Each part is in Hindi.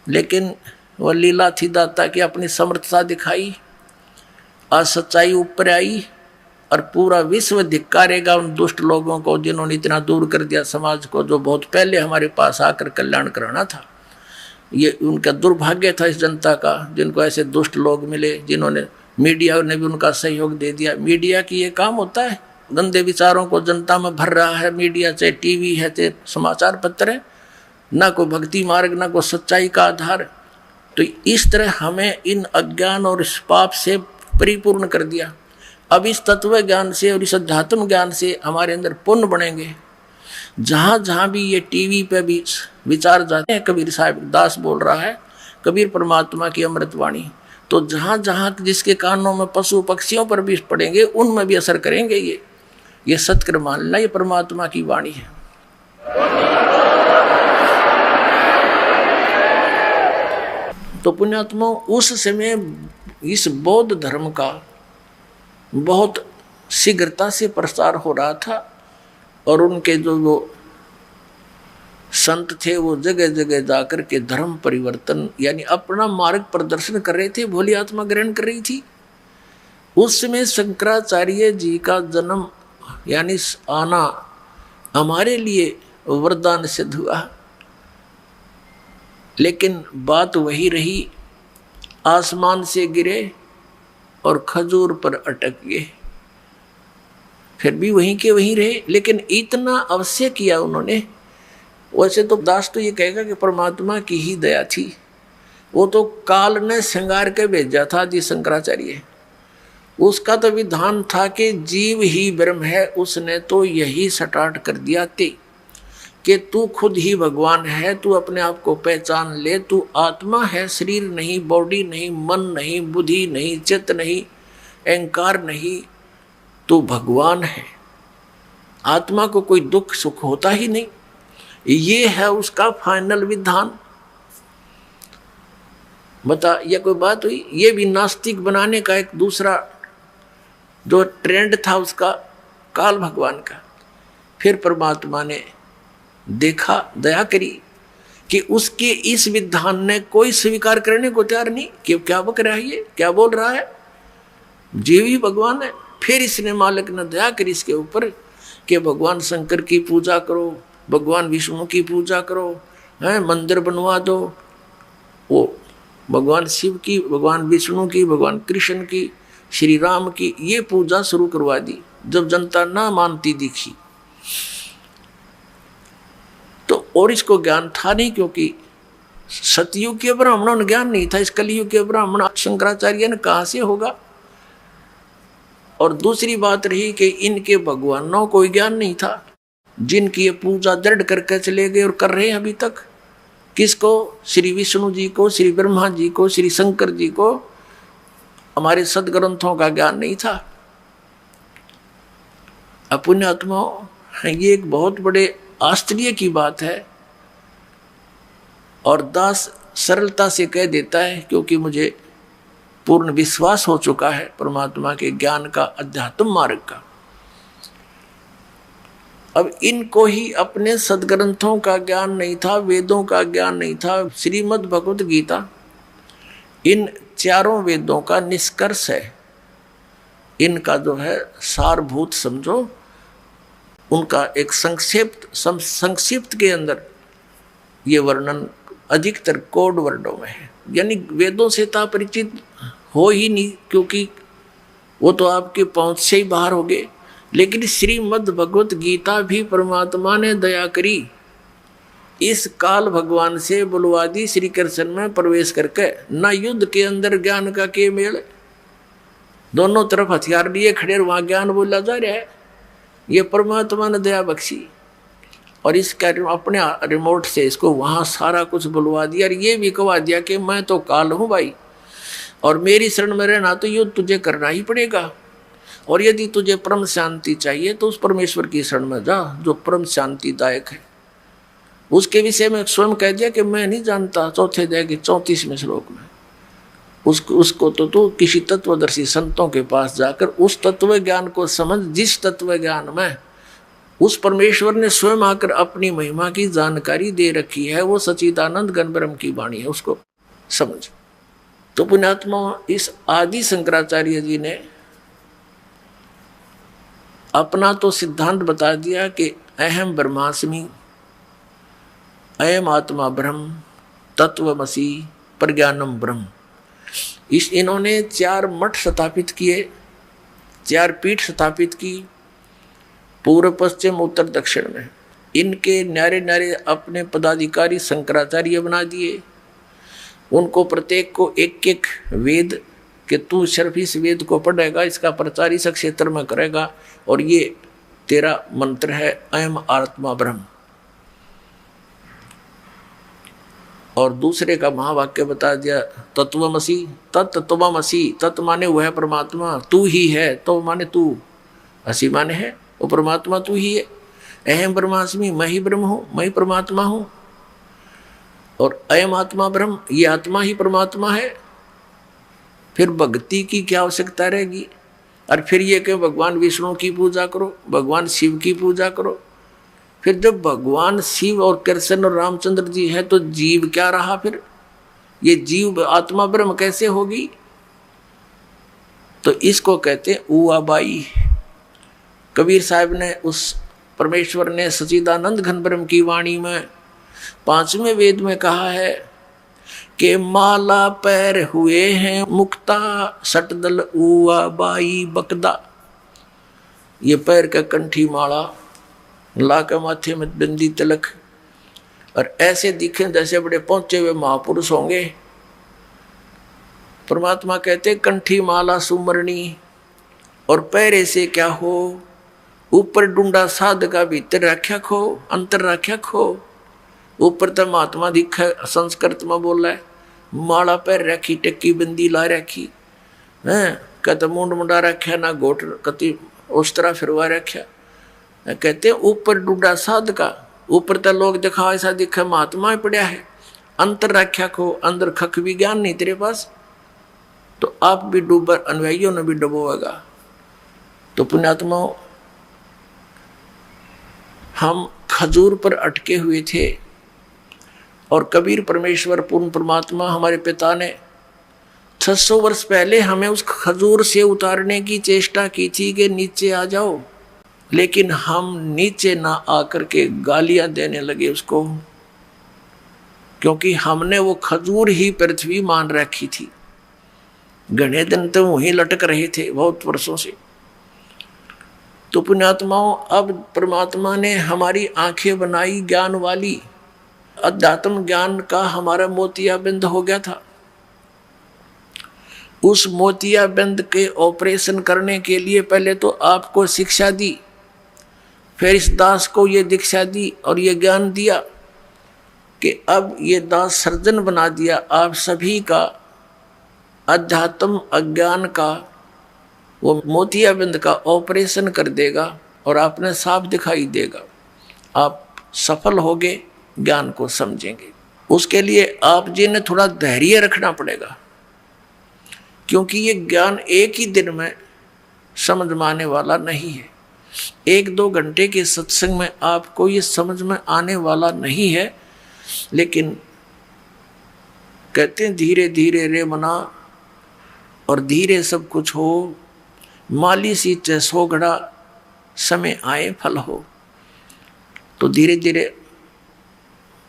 लेकिन वह लीला थी दाता की, अपनी समर्थता दिखाई, आज सच्चाई ऊपर आई और पूरा विश्व धिक्कारेगा उन दुष्ट लोगों को जिन्होंने इतना दूर कर दिया समाज को, जो बहुत पहले हमारे पास आकर कल्याण कराना था। ये उनका दुर्भाग्य था इस जनता का, जिनको ऐसे दुष्ट लोग मिले, जिन्होंने, मीडिया ने भी उनका सहयोग दे दिया। मीडिया की ये काम होता है, गंदे विचारों को जनता में भर रहा है मीडिया, चाहे टीवी है चाहे समाचार पत्र है, ना कोई भक्ति मार्ग ना कोई सच्चाई का आधार। तो इस तरह हमें इन अज्ञान और इस पाप से परिपूर्ण कर दिया। अब इस तत्व ज्ञान से और इस अध्यात्म ज्ञान से हमारे अंदर पुण्य बनेंगे। जहाँ जहाँ भी ये टीवी पे भी विचार जाते हैं, कबीर साहब दास बोल रहा है, कबीर परमात्मा की अमृतवाणी, तो जहाँ जहाँ जिसके कानों में पशु पक्षियों पर भी पड़ेंगे उनमें भी असर करेंगे। ये सत्कर मान लेना, ये परमात्मा की वाणी है। तो पुण्यात्मा, उस समय इस बौद्ध धर्म का बहुत शीघ्रता से प्रसार हो रहा था और उनके जो वो संत थे वो जगह जगह जाकर के धर्म परिवर्तन यानी अपना मार्ग प्रदर्शन कर रहे थे, भोली आत्मा ग्रहण कर रही थी। उस समय शंकराचार्य जी का जन्म यानी आना हमारे लिए वरदान सिद्ध हुआ। लेकिन बात वही रही, आसमान से गिरे और खजूर पर अटक गए, फिर भी वहीं के वहीं रहे। लेकिन इतना अवश्य किया उन्होंने। वैसे तो दास तो ये कहेगा कि परमात्मा की ही दया थी, वो तो काल ने श्रृंगार के भेजा था जी शंकराचार्य। उसका तो विधान था कि जीव ही ब्रह्म है, उसने तो यही स्टार्ट कर दिया कि तू खुद ही भगवान है, तू अपने आप को पहचान ले, तू आत्मा है, शरीर नहीं, बॉडी नहीं, मन नहीं, बुद्धि नहीं, चित्त नहीं, अहंकार नहीं, तू भगवान है। आत्मा को कोई दुख सुख होता ही नहीं, ये है उसका फाइनल विधान। बता, ये कोई बात हुई? ये भी नास्तिक बनाने का एक दूसरा जो ट्रेंड था उसका, काल भगवान का। फिर परमात्मा ने देखा, दया करी कि उसके इस विधान ने कोई स्वीकार करने को तैयार नहीं कि क्या बक रहा है, ये क्या बोल रहा है, जीव ही भगवान है। फिर इसने मालिक ने दया करी इसके ऊपर कि भगवान शंकर की पूजा करो, भगवान विष्णु की पूजा करो, हैं मंदिर बनवा दो, वो भगवान शिव की, भगवान विष्णु की, भगवान कृष्ण की, श्री राम की, ये पूजा शुरू करवा दी। जब जनता ना मानती दिखी तो, और इसको ज्ञान था नहीं, क्योंकि सतयुग के ब्राह्मणों ने ज्ञान नहीं था, इस कलयुग के ब्राह्मण शंकराचार्य ने कहाँ से होगा। और दूसरी बात रही कि इनके भगवानों को ज्ञान नहीं था, जिनकी ये पूजा दृढ़ करके चले गए और कर रहे हैं अभी तक। किसको? श्री विष्णु जी को, श्री ब्रह्मा जी को, श्री शंकर जी को। हमारे सदग्रंथों का ज्ञान नहीं था। पुण्यात्माओं, ये एक बहुत बड़े आश्चर्य की बात है। और दास सरलता से कह देता है, क्योंकि मुझे पूर्ण विश्वास हो चुका है परमात्मा के ज्ञान का, अध्यात्म मार्ग का। अब इनको ही अपने सदग्रंथों का ज्ञान नहीं था, वेदों का ज्ञान नहीं था। श्रीमद् भगवत गीता इन चारों वेदों का निष्कर्ष है, इनका जो है सारभूत समझो, उनका एक संक्षिप्त के अंदर ये वर्णन अधिकतर कोड वर्डों में है। यानी वेदों से तो परिचित हो ही नहीं, क्योंकि वो तो आपके पहुंच से ही बाहर हो गए। लेकिन श्रीमद् भगवत गीता भी परमात्मा ने दया करी, इस काल भगवान से बुलवा दी श्री कृष्ण में प्रवेश करके। न युद्ध के अंदर ज्ञान का के मेल, दोनों तरफ हथियार लिए खड़े, वहां ज्ञान बोला जा रहा है। ये परमात्मा ने दया बख्शी और इसका अपने रिमोट से इसको वहां सारा कुछ बुलवा दिया। और ये भी कहा दिया कि मैं तो काल हूं भाई, और मेरी शरण में रहना तो युद्ध तुझे करना ही पड़ेगा। और यदि तुझे परम शांति चाहिए तो उस परमेश्वर की शरण में जा जो परम शांतिदायक है। उसके विषय में स्वयं कह दिया कि मैं नहीं जानता, चौथे अध्याय के 34वें श्लोक में। उसको तो तू किसी तत्वदर्शी संतों के पास जाकर उस तत्व ज्ञान को समझ, जिस तत्व ज्ञान में उस परमेश्वर ने स्वयं आकर अपनी महिमा की जानकारी दे रखी है। वो सच्चिदानंद घन ब्रह्म की वाणी है, उसको समझ। तो पुण्यात्मा, इस आदि शंकराचार्य जी ने अपना तो सिद्धांत बता दिया कि अहम ब्रह्मास्मि, अयम आत्मा ब्रह्म, तत्वमसि, प्रज्ञानम ब्रह्म। इन्होंने 4 मठ स्थापित किए, 4 पीठ स्थापित की, पूर्व पश्चिम उत्तर दक्षिण में। इनके न्यारे न्यारे अपने पदाधिकारी शंकराचार्य बना दिए। उनको प्रत्येक को एक एक वेद कि तू सिर्फ इस वेद को पढ़ेगा, इसका प्रचार इस क्षेत्र में करेगा, और ये तेरा मंत्र है अयम आत्मा ब्रह्म। और दूसरे का महावाक्य बता दिया तत्वमसि, तत्त्वमसि। तत्व माने वह परमात्मा, तू ही है। तो माने तू, असी माने है वो परमात्मा तू ही है। अहम ब्रह्मास्मि, मैं ही ब्रह्म हूँ, मैं ही परमात्मा हूँ। और अयम आत्मा ब्रह्म, ये आत्मा ही परमात्मा है। फिर भक्ति की क्या आवश्यकता रहेगी? और फिर ये कि भगवान विष्णु की पूजा करो, भगवान शिव की पूजा करो। फिर जब भगवान शिव और कृष्ण और रामचंद्र जी हैं तो जीव क्या रहा? फिर ये जीव आत्मा ब्रह्म कैसे होगी? तो इसको कहते उआबाई। कबीर साहब ने, उस परमेश्वर ने सच्चिदानंद घन ब्रह्म की वाणी में 5वें वेद में कहा है कि माला पैर हुए हैं मुक्ता, सटदल उआबाई बकदा। ये पैर का कंठी माला, ला के माथे में बिंदी तिलक, और ऐसे दिखे जैसे बड़े पहुंचे हुए महापुरुष होंगे। परमात्मा कहते कंठी माला सुमरणी, और पैरे से क्या हो? ऊपर डूंडा साध का भीतर रख्या खो, अंतर रख्या खो। ऊपर तो महात्मा दिखा, संस्कृत में बोला है, माला पैर रखी, टक्की बिंदी ला रखी है, कहते मुंड मुंडा रख्या ना, गोट कति उस तरह फिरवा रख्या। कहते ऊपर डूडा साध का, ऊपर तो लोग दिखा ऐसा दिखा महात्मा ही पड़ा है, अंतर रख्या खो, अंदर खक भी ज्ञान नहीं तेरे पास, तो आप भी डूबर, अनुयायियों ने भी डुबोएगा। तो पुण्यात्माओं, हम खजूर पर अटके हुए थे, और कबीर परमेश्वर पूर्ण परमात्मा हमारे पिता ने 600 वर्ष पहले हमें उस खजूर से उतारने की चेष्टा की थी कि नीचे आ जाओ, लेकिन हम नीचे ना आकर के गालियां देने लगे उसको, क्योंकि हमने वो खजूर ही पृथ्वी मान रखी थी। घने दिन तो वहीं लटक रहे थे बहुत वर्षों से। तो पुण्यात्माओं, अब परमात्मा ने हमारी आंखें बनाई ज्ञान वाली, अध्यात्म ज्ञान का हमारा मोतियाबिंद हो गया था। उस मोतियाबिंद के ऑपरेशन करने के लिए पहले तो आपको शिक्षा दी, फिर इस दास को ये दीक्षा दी और ये ज्ञान दिया कि अब ये दास सर्जन बना दिया आप सभी का अध्यात्म अज्ञान का, वो मोतियाबिंद का ऑपरेशन कर देगा और आपने साफ दिखाई देगा। आप सफल होगे, ज्ञान को समझेंगे। उसके लिए आप जी ने थोड़ा धैर्य रखना पड़ेगा, क्योंकि ये ज्ञान एक ही दिन में समझ में आने वाला नहीं है। 1-2 घंटे के सत्संग में आपको ये समझ में आने वाला नहीं है। लेकिन कहते हैं धीरे धीरे रे मना, और धीरे सब कुछ हो, माली सी चैसो घड़ा, समय आए फल हो। तो धीरे धीरे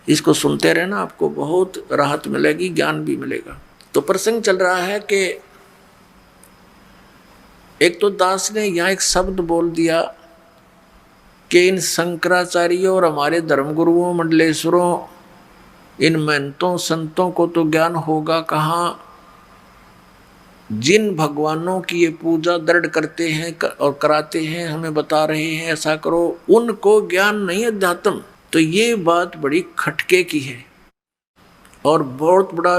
इसको सुनते रहना, आपको बहुत राहत मिलेगी, ज्ञान भी मिलेगा। तो प्रसंग चल रहा है कि एक तो दास ने यहाँ एक शब्द बोल दिया कि इन शंकराचार्यों और हमारे धर्मगुरुओं मंडलेश्वरों, इन महंतों संतों को तो ज्ञान होगा कहाँ? जिन भगवानों की ये पूजा दृढ़ करते हैं और कराते हैं, हमें बता रहे हैं ऐसा करो, उनको ज्ञान नहीं अध्यात्म। तो ये बात बड़ी खटके की है और बहुत बड़ा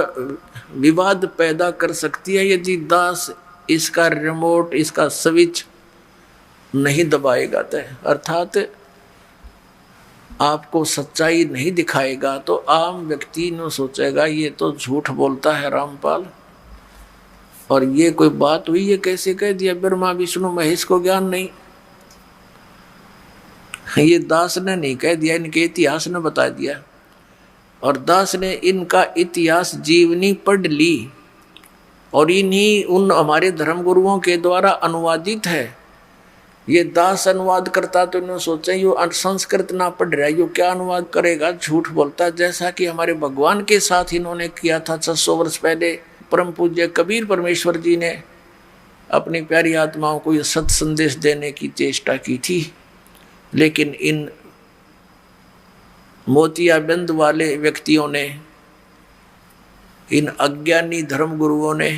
विवाद पैदा कर सकती है यदि दास इसका रिमोट, इसका स्विच नहीं दबाएगा। अर्थात आपको सच्चाई नहीं दिखाएगा तो आम व्यक्ति न सोचेगा ये तो झूठ बोलता है रामपाल, और ये कोई बात हुई, ये कैसे कह दिया ब्रह्मा विष्णु महेश को ज्ञान नहीं ये दास ने नहीं कह दिया, इनके इतिहास ने बता दिया। और दास ने इनका इतिहास जीवनी पढ़ ली और इन्हीं उन हमारे धर्म गुरुओं के द्वारा अनुवादित है। ये दास अनुवाद करता तो इन्होंने सोचा यो संस्कृत ना पढ़ रहा है, यो क्या अनुवाद करेगा, झूठ बोलता। जैसा कि हमारे भगवान के साथ इन्होंने किया था 600 वर्ष पहले। परम पूज्य कबीर परमेश्वर जी ने अपनी प्यारी आत्माओं को ये सत संदेश देने की चेष्टा की थी, लेकिन इन मोतियाबिंद वाले व्यक्तियों ने, इन अज्ञानी धर्म गुरुओं ने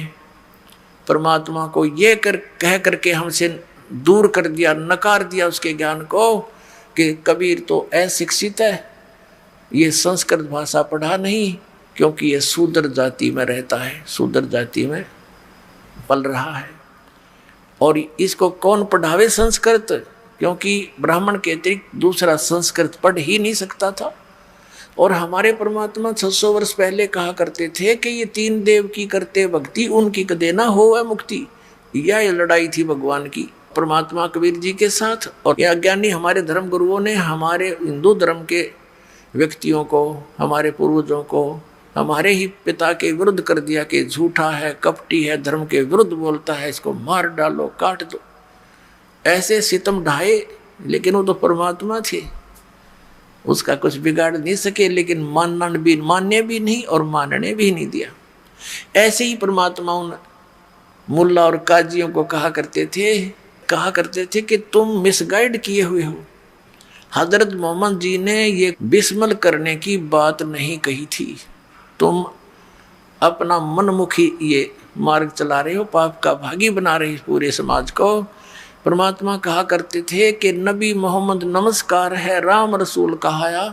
परमात्मा को ये कह करके हमसे दूर कर दिया, नकार दिया उसके ज्ञान को कि कबीर तो अशिक्षित है, ये संस्कृत भाषा पढ़ा नहीं, क्योंकि ये शूद्र जाति में रहता है, शूद्र जाति में पल रहा है। और इसको कौन पढ़ावे संस्कृत, क्योंकि ब्राह्मण के अतिरिक्त दूसरा संस्कृत पढ़ ही नहीं सकता था। और हमारे परमात्मा 600 वर्ष पहले कहा करते थे कि ये 3 देव की करते भक्ति, उनकी कदे ना हो है मुक्ति। यह लड़ाई थी भगवान की परमात्मा कबीर जी के साथ। और यह अज्ञानी हमारे धर्म गुरुओं ने हमारे हिंदू धर्म के व्यक्तियों को, हमारे पूर्वजों को हमारे ही पिता के विरुद्ध कर दिया कि झूठा है, कपटी है, धर्म के विरुद्ध बोलता है, इसको मार डालो, काट दो। ऐसे सितम ढाए, लेकिन वो तो परमात्मा थे, उसका कुछ बिगाड़ नहीं सके। लेकिन मानने भी नहीं और मानने भी नहीं दिया। ऐसे ही परमात्मा उन मुल्ला और काजियों को कहा करते थे कि तुम मिसगाइड किए हुए हो। हजरत मोहम्मद जी ने ये बिस्मल करने की बात नहीं कही थी, तुम अपना मनमुखी ये मार्ग चला रहे हो, पाप का भागी बना रहे हो पूरे समाज को। परमात्मा कहा करते थे कि नबी मोहम्मद नमस्कार है, राम रसूल कहाया,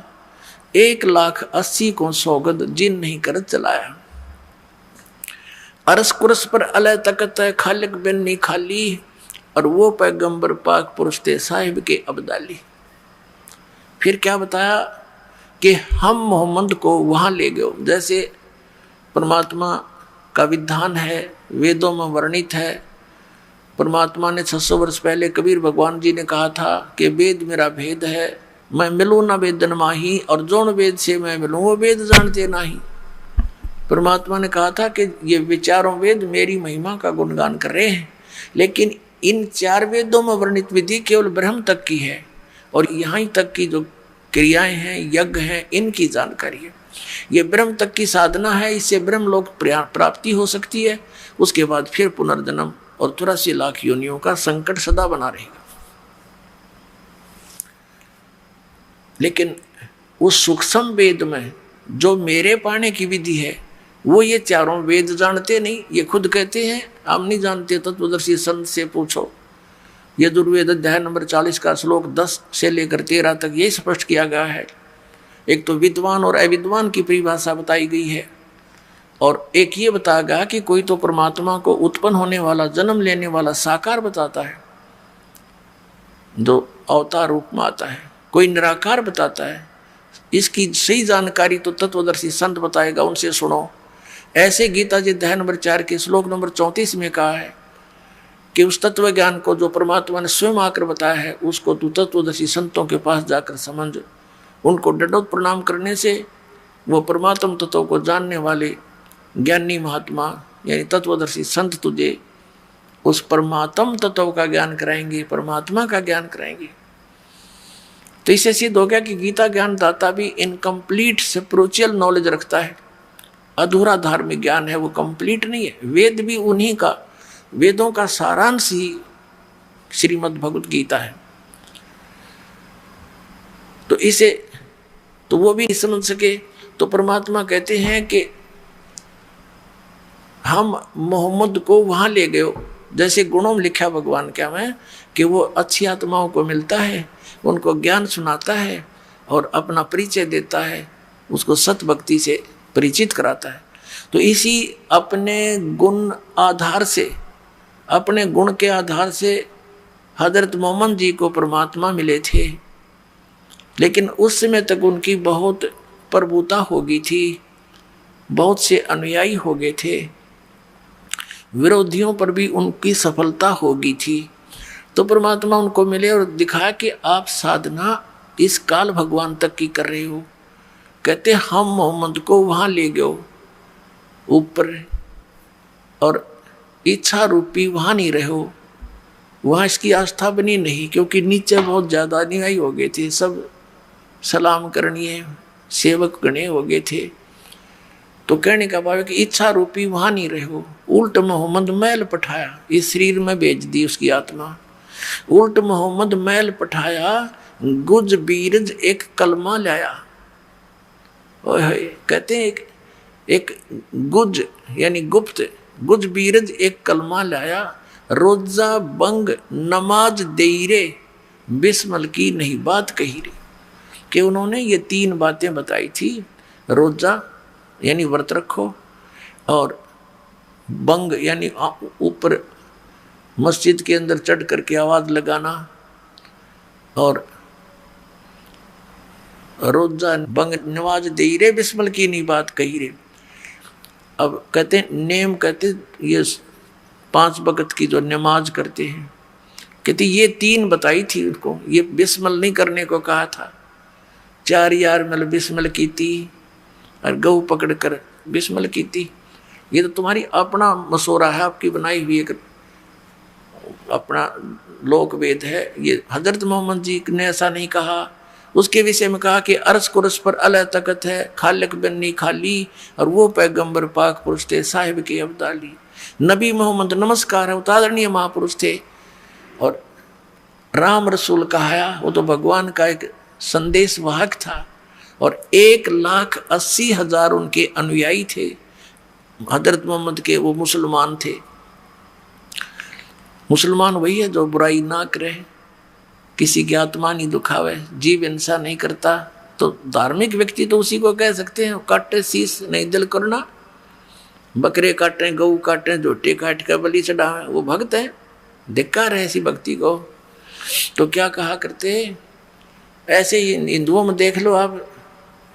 1,80,000 को सौगंध जिन नहीं कर चलाया। अरस कुरस पर अलह तकत है, खालिक बिन नहीं खाली, और वो पैगंबर पाक पुरुष थे साहिब के अब्दाली। फिर क्या बताया कि हम मोहम्मद को वहाँ ले गए, जैसे परमात्मा का विधान है, वेदों में वर्णित है। परमात्मा ने 600 वर्ष पहले कबीर भगवान जी ने कहा था कि वेद मेरा भेद है, मैं मिलूँ न वेदन माही, और जोन वेद से मैं मिलूँ वो वेद जानते नहीं। परमात्मा ने कहा था कि ये विचारों वेद मेरी महिमा का गुणगान कर रहे हैं, लेकिन इन 4 वेदों में वर्णित विधि केवल ब्रह्म तक की है, और यहाँ तक की जो क्रियाएं हैं, यज्ञ हैं, इनकी जानकारी है। ये ब्रह्म तक की साधना है, इससे ब्रह्म लोक प्राप्ति हो सकती है। उसके बाद फिर पुनर्जन्म और 83 लाख योनियों का संकट सदा बना रहेगा। लेकिन उस सूक्ष्म वेद में जो मेरे पाने की विधि है, वो ये 4 वेद जानते नहीं। ये खुद कहते हैं हम नहीं जानते, तत्वदर्शी संत से पूछो। यजुर्वेद अध्याय नंबर 40 का श्लोक 10 से लेकर 13 तक ये स्पष्ट किया गया है। एक तो विद्वान और अविद्वान की परिभाषा बताई गई है, और एक ये बताया गया कि कोई तो परमात्मा को उत्पन्न होने वाला, जन्म लेने वाला साकार बताता है जो अवतार रूप में आता है, कोई निराकार बताता है। इसकी सही जानकारी तो तत्वदर्शी संत बताएगा, उनसे सुनो। ऐसे गीता जी अध्याय नंबर 4 के श्लोक नंबर 34 में कहा है कि उस तत्व ज्ञान को जो परमात्मा ने स्वयं आकर बताया है, उसको तू तत्वदर्शी संतों के पास जाकर समझ। उनको दंडोत प्रणाम करने से वो परमात्म तत्व को जानने वाले ज्ञानी महात्मा यानी तत्वदर्शी संत तुझे उस परमात्म तत्व का ज्ञान कराएंगे, परमात्मा का ज्ञान कराएंगे। तो इससे सिद्ध हो गया कि गीता ज्ञान दाता भी इनकम्प्लीट स्पिरिचुअल नॉलेज रखता है, अधूरा धार्मिक ज्ञान है, वो कंप्लीट नहीं है। वेद भी उन्हीं का, वेदों का सारांश ही श्रीमद् भगवत गीता है। तो इसे तो वो भी नहीं समझ सके। तो परमात्मा कहते हैं कि हम मोहम्मद को वहां ले गए, जैसे गुणों में लिखा भगवान क्या में कि वो अच्छी आत्माओं को मिलता है, उनको ज्ञान सुनाता है और अपना परिचय देता है, उसको सत भक्ति से परिचित कराता है। तो इसी अपने गुण आधार से, अपने गुण के आधार से हजरत मोहम्मद जी को परमात्मा मिले थे, लेकिन उस समय तक उनकी बहुत प्रभुता हो गई थी, बहुत से अनुयायी हो गए थे, विरोधियों पर भी उनकी सफलता हो गई थी। तो परमात्मा उनको मिले और दिखाया कि आप साधना इस काल भगवान तक की कर रहे हो? कहते हम मोहम्मद को वहां ले गयो ऊपर, और इच्छा रूपी वहां नहीं रहे हो, वहां इसकी आस्था बनी नहीं, क्योंकि नीचे बहुत ज्यादा अनुयायी हो गए थे, सब सलाम करनीय सेवक गणे हो गए थे। तो कहने का भाव है कि इच्छा रूपी वहां नहीं रहे हो, उल्ट मोहम्मद मैल पठाया, इस शरीर में भेज दी उसकी आत्मा। उल्ट मोहम्मद मैल पठाया, गुज बीरज एक कलमा लाया। कहते हैं एक गुज यानी गुप्त, गुज बीरज एक कलमा लाया, रोजा बंग नमाज देरे, बिस्मल की नहीं बात कही रे। कि उन्होंने ये 3 बातें बताई थी, रोजा यानी व्रत रखो, और बंग यानी ऊपर मस्जिद के अंदर चढ़ करके आवाज लगाना, और रोजा बंग नमाज दे रे, बिस्मल की नहीं बात कही रे। अब कहते नेम, कहते ये 5 वक्त की जो नमाज करते हैं, कहते ये 3 बताई थी उनको, ये बिस्मल नहीं करने को कहा था। 4 यार मतलब बिस्मल की थी, और गऊ पकड़ कर बिस्मल की थी। ये तो तुम्हारी अपना मशोरा है, आपकी बनाई हुई एक अपना लोक वेद है। ये हजरत मोहम्मद जी ने ऐसा नहीं कहा। उसके विषय में कहा कि अर्श कुरस पर अल्लाह तकत है, खालिक बन्नी खाली, और वो पैगंबर पाक पुरुष थे, साहिब के अब्दाली। नबी मोहम्मद नमस्कार है, उतारणीय महापुरुष थे। और राम रसूल कहाया, वो तो भगवान का एक संदेश वाहक था, और 1,80,000 उनके अनुयायी थे हजरत मोहम्मद के। वो मुसलमान थे। मुसलमान वही है जो बुराई ना करे, किसी की आत्मा नहीं दुखावे, जीव हिंसा नहीं करता। तो धार्मिक व्यक्ति तो उसी को कह सकते हैं। काटे शीस नहीं दिल करना, बकरे काटें, गऊ काटें, झोटे काट कर बलि चढ़ावें, वो भक्त है। धिक्कार है ऐसी भक्ति को। तो क्या कहा करते, ऐसे ही हिंदुओं में देख लो आप,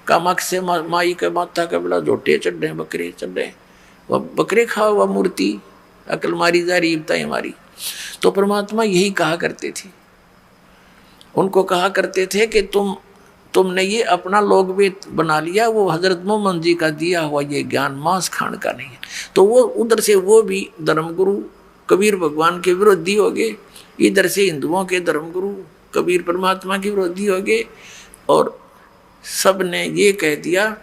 कामाख्य से माई के माता का बड़ा झोटे चढ़ रहे, बकरे चढ़ रहे, वह बकरे खाओ, वह मूर्ति अकल मारी जा रही, बताई हमारी। तो परमात्मा यही कहा करते थे, उनको कहा करते थे कि तुमने ये अपना लोग भी बना लिया, वो हजरत मोहम्मद जी का दिया हुआ ये ज्ञान मांस खाने का नहीं है। तो वो उधर से वो भी धर्मगुरु कबीर भगवान के विरोधी हो गए, इधर से हिंदुओं के धर्मगुरु कबीर परमात्मा के विरोधी हो गए। और सब ने ये कह दिया,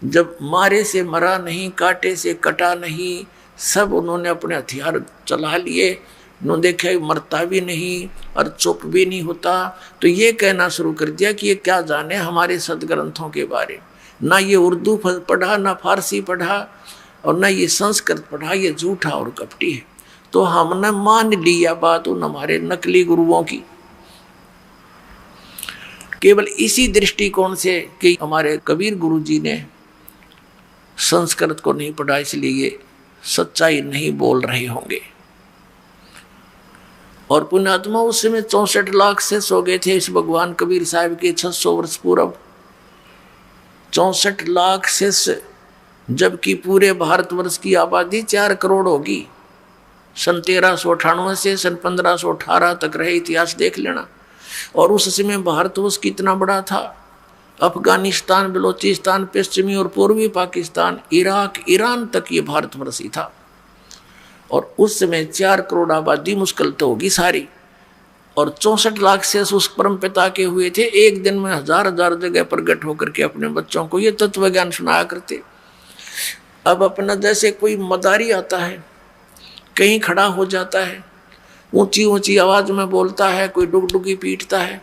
जब मारे से मरा नहीं, काटे से कटा नहीं, सब उन्होंने अपने हथियार चला लिए। उन्होंने देखा मरता भी नहीं और चुप भी नहीं होता। तो ये कहना शुरू कर दिया कि ये क्या जाने हमारे सदग्रंथों के बारे में। ना ये उर्दू पढ़ा, ना फारसी पढ़ा, और ना ये संस्कृत पढ़ा, ये झूठा और कपटी है। तो हमने मान लिया बात उन हमारे नकली गुरुओं की, केवल इसी दृष्टिकोण से कि हमारे कबीर गुरु जी ने संस्कृत को नहीं पढ़ा, इसलिए ये सच्चाई नहीं बोल रहे होंगे। और पुण्यात्मा उस समय 64 लाख से सो गए थे इस भगवान कबीर साहब के 600 वर्ष पूर्व। 64 लाख से, जबकि पूरे भारतवर्ष की आबादी 4 करोड़ होगी। सन 1398 से सन 1518 तक रहे, इतिहास देख लेना। और उस समय भारतवर्ष कितना बड़ा था। अफगानिस्तान, बलोचिस्तान, पश्चिमी और पूर्वी पाकिस्तान, इराक, ईरान तक ये भारतवर्ष ही था। और उस समय 4 करोड़ आबादी मुश्किल तो होगी सारी। और 64 लाख से उस परम पिता के हुए थे। एक दिन में 1000 जगह प्रकट होकर के अपने बच्चों को ये तत्व ज्ञान सुनाया करते। अब अपना जैसे कोई मदारी आता है, कहीं खड़ा हो जाता है, ऊंची ऊंची आवाज में बोलता है, कोई डुगडुगी पीटता है,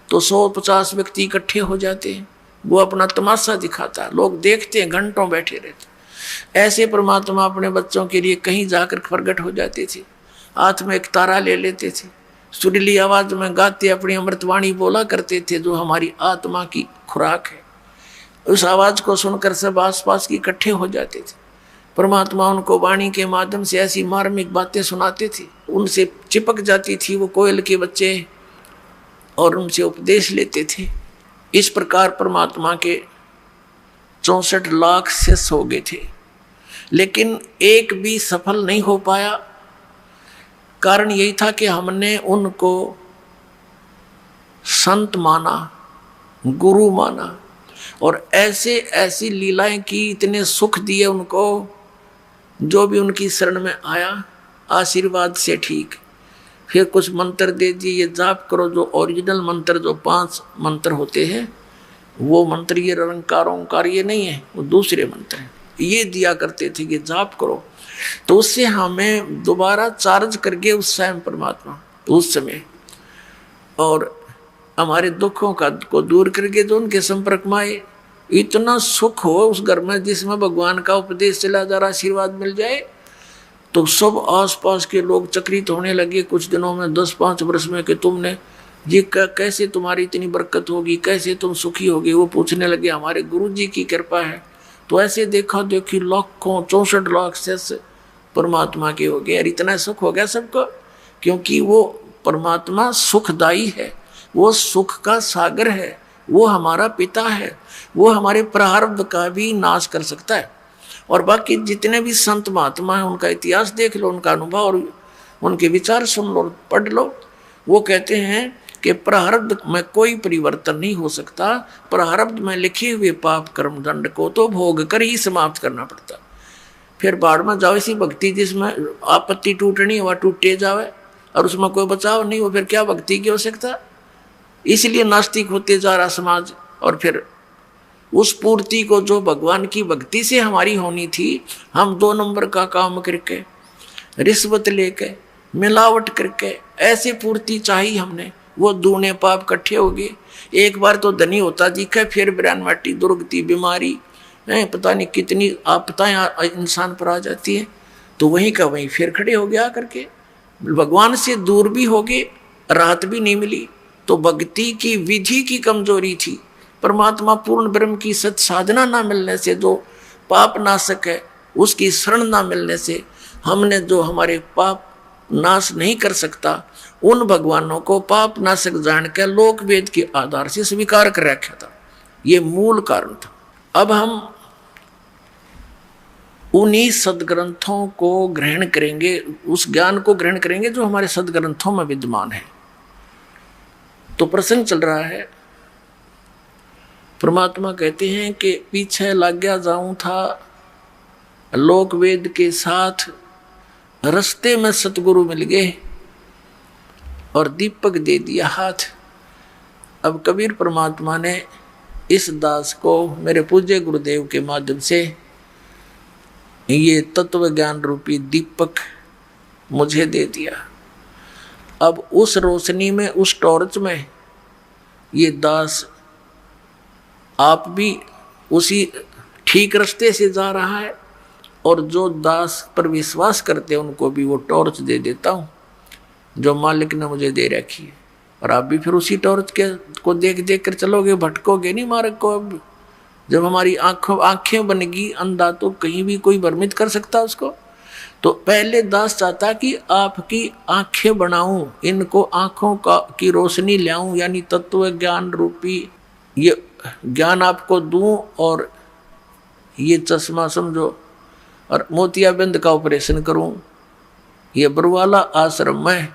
तो 150 व्यक्ति इकट्ठे हो जाते हैं। वो अपना तमाशा दिखाता है, लोग देखते हैं, घंटों बैठे रहते। ऐसे परमात्मा अपने बच्चों के लिए कहीं जाकर प्रकट हो जाते थे। हाथ में एक तारा ले लेते थे, सुरीली आवाज में गाते अपनी अमृतवाणी बोला करते थे, जो हमारी आत्मा की खुराक है। उस आवाज को सुनकर सब आसपास की इकट्ठे हो जाते थे। परमात्मा उनको वाणी के माध्यम से ऐसी मार्मिक बातें सुनाते थे, उनसे चिपक जाती थी वो कोयल के बच्चे, और उनसे उपदेश लेते थे। इस प्रकार परमात्मा के 64 लाख शिष्य हो गए थे, लेकिन एक भी सफल नहीं हो पाया। कारण यही था कि हमने उनको संत माना, गुरु माना, और ऐसे ऐसी लीलाएं की, इतने सुख दिए उनको, जो भी उनकी शरण में आया आशीर्वाद से ठीक। फिर कुछ मंत्र दे दिए, ये जाप करो, जो ओरिजिनल मंत्र, जो 5 मंत्र होते हैं, वो मंत्र ये रंकार ओंकार ये नहीं है, वो दूसरे मंत्र हैं, ये दिया करते थे कि जाप करो। तो उससे हमें दोबारा चार्ज करके उस समय परमात्मा उस समय, और हमारे दुखों को दूर करके जो उनके संपर्क में आए, इतना सुख हो उस घर में जिसमें भगवान का उपदेश चला जा रहा, आशीर्वाद मिल जाए, तो सब आसपास के लोग चकित होने लगे कुछ दिनों में, 10-5 वर्ष में, कि तुमने जी कैसे तुम्हारी इतनी बरकत होगी, कैसे तुम सुखी होगी। वो पूछने लगे, हमारे गुरु जी की कृपा है। तो ऐसे देखा देखी लाखों 64 लाख से परमात्मा के हो गए, और इतना सुख हो गया सबको, क्योंकि वो परमात्मा सुखदाई है, वो सुख का सागर है, वो हमारा पिता है, वो हमारे प्रारब्ध का भी नाश कर सकता है। और बाकी जितने भी संत महात्मा हैं, उनका इतिहास देख लो, उनका अनुभव और उनके विचार सुन लो, पढ़ लो। वो कहते हैं कि प्रारब्ध में कोई परिवर्तन नहीं हो सकता, प्रारब्ध में लिखे हुए पाप कर्म दंड को तो भोग कर ही समाप्त करना पड़ता। फिर बाढ़ में जाओ ऐसी भक्ति जिसमें आपत्ति टूटनी वह टूटे जावे और उसमें कोई बचाव नहीं हो, फिर क्या भक्ति की आवश्यकता। इसलिए नास्तिक होते जा रहा समाज। और फिर उस पूर्ति को जो भगवान की भक्ति से हमारी होनी थी, हम 2 नंबर का काम करके, रिश्वत लेके, मिलावट करके ऐसे पूर्ति चाहिए हमने, वो दूने पाप इकट्ठे हो गए। एक बार तो धनी होता दिखा, फिर बिरान माटी दुर्गति बीमारी पता नहीं कितनी आपदाएं इंसान पर आ जाती है, तो वहीं का वहीं फिर खड़े हो गया करके, भगवान से दूर भी हो गए, राहत भी नहीं मिली। तो भक्ति की विधि की कमजोरी थी, परमात्मा पूर्ण ब्रह्म की सत साधना ना मिलने से, जो पाप नाशक है उसकी शरण ना मिलने से, हमने जो हमारे पाप नाश नहीं कर सकता, उन भगवानों को पाप नाशक जान के लोक वेद के आधार से स्वीकार कर रखा था। ये मूल कारण था। अब हम उन्हीं सदग्रंथों को ग्रहण करेंगे, उस ज्ञान को ग्रहण करेंगे जो हमारे सदग्रंथों में विद्यमान है। तो प्रसंग चल रहा है, परमात्मा कहते हैं कि पीछे लग गया जाऊं था लोक वेद के साथ, रास्ते में सतगुरु मिल गए और दीपक दे दिया हाथ। अब कबीर परमात्मा ने इस दास को मेरे पूज्य गुरुदेव के माध्यम से ये तत्व ज्ञान रूपी दीपक मुझे दे दिया। अब उस रोशनी में, उस टॉर्च में ये दास आप भी उसी ठीक रास्ते से जा रहा है, और जो दास पर विश्वास करते हैं उनको भी वो टॉर्च दे देता हूँ जो मालिक ने मुझे दे रखी है। और आप भी फिर उसी टॉर्च को देख देख कर चलोगे, भटकोगे नहीं मार्ग को। अब जब हमारी आंखें बनेगी अंधा, तो कहीं भी कोई भ्रमित कर सकता उसको। तो पहले दास चाहता कि आपकी आंखें बनाऊं, इनको आंखों की रोशनी लाऊं, यानी तत्व ज्ञान रूपी ये ज्ञान आपको दूं, और ये चश्मा समझो, और मोतियाबिंद का ऑपरेशन करूं। ये बरवाला आश्रम में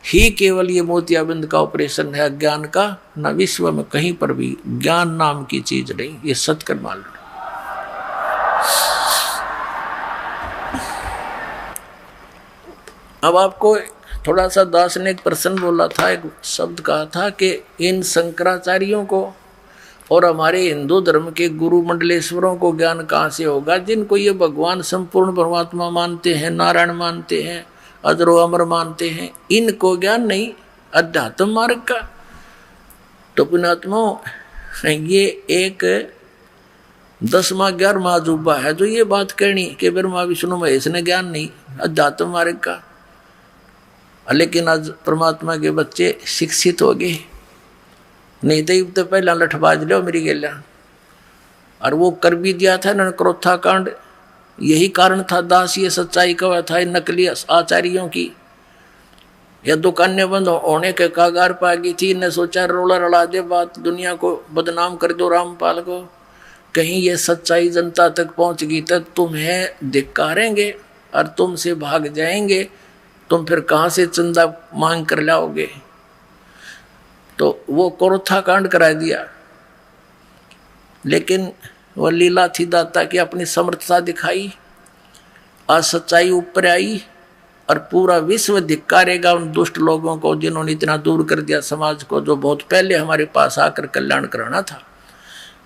ही केवल ये मोतियाबिंद का ऑपरेशन है ज्ञान का, न विश्व में कहीं पर भी ज्ञान नाम की चीज नहीं। ये सत्कर मान लो। अब आपको थोड़ा सा दास ने एक प्रश्न बोला था, एक शब्द कहा था कि इन शंकराचार्यों को और हमारे हिंदू धर्म के गुरु मंडलेश्वरों को ज्ञान कहाँ से होगा, जिनको ये भगवान संपूर्ण परमात्मा मानते हैं, नारायण मानते हैं, अजरो अमर मानते हैं, इनको ज्ञान नहीं अध्यात्म मार्ग का। तो पुण्यात्मा, ये एक 10वां 11वां अजूबा है जो ये बात कहनी कि ब्रह्मा विष्णु महेश ने ज्ञान नहीं अध्यात्म मार्ग का। लेकिन आज परमात्मा के बच्चे शिक्षित हो गए, नहीं तो पहला लठबाज लो मेरी गेला, और वो कर भी दिया था न क्रोथा कांड। यही कारण था दास ये सच्चाई का था नकली आचार्यों की। यह दुकानें बंद होने के कागार पा गई थी, इन्हें सोचा रोला रड़ा दे बात, दुनिया को बदनाम कर दो रामपाल को। कहीं ये सच्चाई जनता तक पहुंच गई तो तुम्हें धिक्कारेंगे और तुमसे भाग जाएंगे, तुम फिर कहाँ से चंदा मांग कर लाओगे। तो वो क्रोथा कांड करा दिया, लेकिन वह लीला थी दाता की, अपनी समर्थता दिखाई, आज सच्चाई ऊपर आई और पूरा विश्व धिक्कारेगा उन दुष्ट लोगों को जिन्होंने इतना दूर कर दिया समाज को, जो बहुत पहले हमारे पास आकर कल्याण कराना था।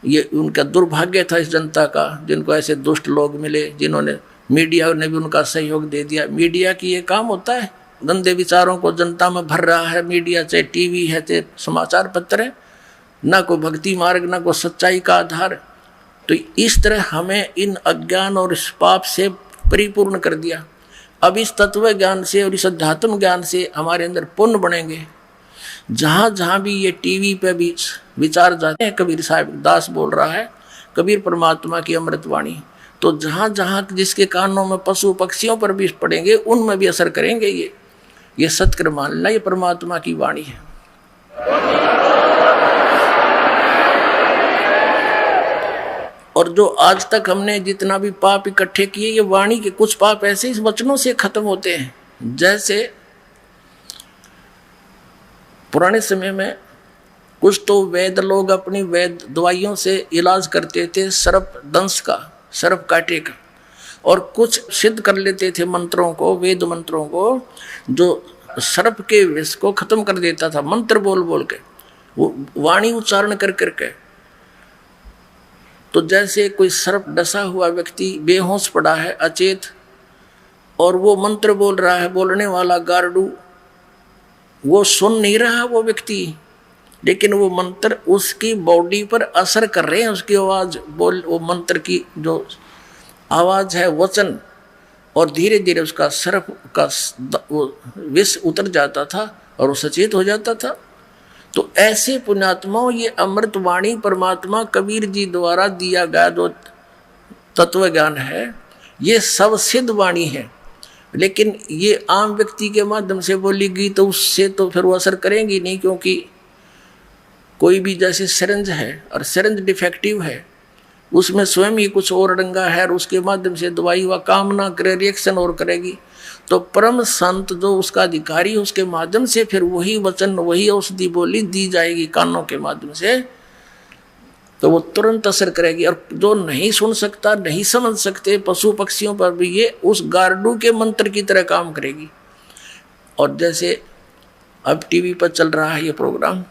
ये उनका दुर्भाग्य था इस जनता का, जिनको ऐसे दुष्ट लोग मिले, जिन्होंने, मीडिया ने भी उनका सहयोग दे दिया। मीडिया की ये काम होता है, गंदे विचारों को जनता में भर रहा है मीडिया, चाहे टीवी है चाहे समाचार पत्र है, ना कोई भक्ति मार्ग ना कोई सच्चाई का आधार। तो इस तरह हमें इन अज्ञान और इस पाप से परिपूर्ण कर दिया। अब इस तत्व ज्ञान से और इस अध्यात्म ज्ञान से हमारे अंदर पुण्य बनेंगे। जहाँ जहाँ भी ये टीवी पे भी विचार जाते हैं, कबीर साहब दास बोल रहा है कबीर परमात्मा की अमृतवाणी, तो जहाँ जहाँ जिसके कानों में पशु पक्षियों पर भी पड़ेंगे उनमें भी असर करेंगे। ये सत्कर मान लेना, ये परमात्मा की वाणी है। और जो आज तक हमने जितना भी पाप इकट्ठे किए, ये वाणी के कुछ पाप ऐसे इस वचनों से खत्म होते हैं। जैसे पुराने समय में कुछ तो वैद लोग अपनी वैद दवाइयों से इलाज करते थे, सर्प दंश का, सर्प काटे का, और कुछ सिद्ध कर लेते थे मंत्रों को, वेद मंत्रों को, जो सर्प के विष को खत्म कर देता था, मंत्र बोल बोल के, वो वाणी उच्चारण कर करके। तो जैसे कोई सर्प डसा हुआ व्यक्ति बेहोश पड़ा है, अचेत, और वो मंत्र बोल रहा है, बोलने वाला गारडू, वो सुन नहीं रहा वो व्यक्ति, लेकिन वो मंत्र उसकी बॉडी पर असर कर रहे हैं, उसकी आवाज बोल, वो मंत्र की जो आवाज है, वचन, और धीरे धीरे उसका सर्प का वो विष उतर जाता था और वो सचेत हो जाता था। तो ऐसे पुण्यात्माओं, ये अमृत वाणी परमात्मा कबीर जी द्वारा दिया गया जो तत्व ज्ञान है, ये सब सिद्ध वाणी है। लेकिन ये आम व्यक्ति के माध्यम से बोली गई तो उससे तो फिर वो असर करेंगी नहीं, क्योंकि कोई भी जैसे सिरंज है और सिरंज डिफेक्टिव है, उसमें स्वयं ही कुछ और डंगा है और उसके माध्यम से दवाई वह काम ना करे, रिएक्शन और करेगी। तो परम संत जो उसका अधिकारी, उसके माध्यम से फिर वही वचन, वही औषधि बोली दी जाएगी कानों के माध्यम से, तो वो तुरंत असर करेगी। और जो नहीं सुन सकता, नहीं समझ सकते, पशु पक्षियों पर भी ये उस गार्डू के मंत्र की तरह काम करेगी। और जैसे अब टीवी पर चल रहा है ये प्रोग्राम,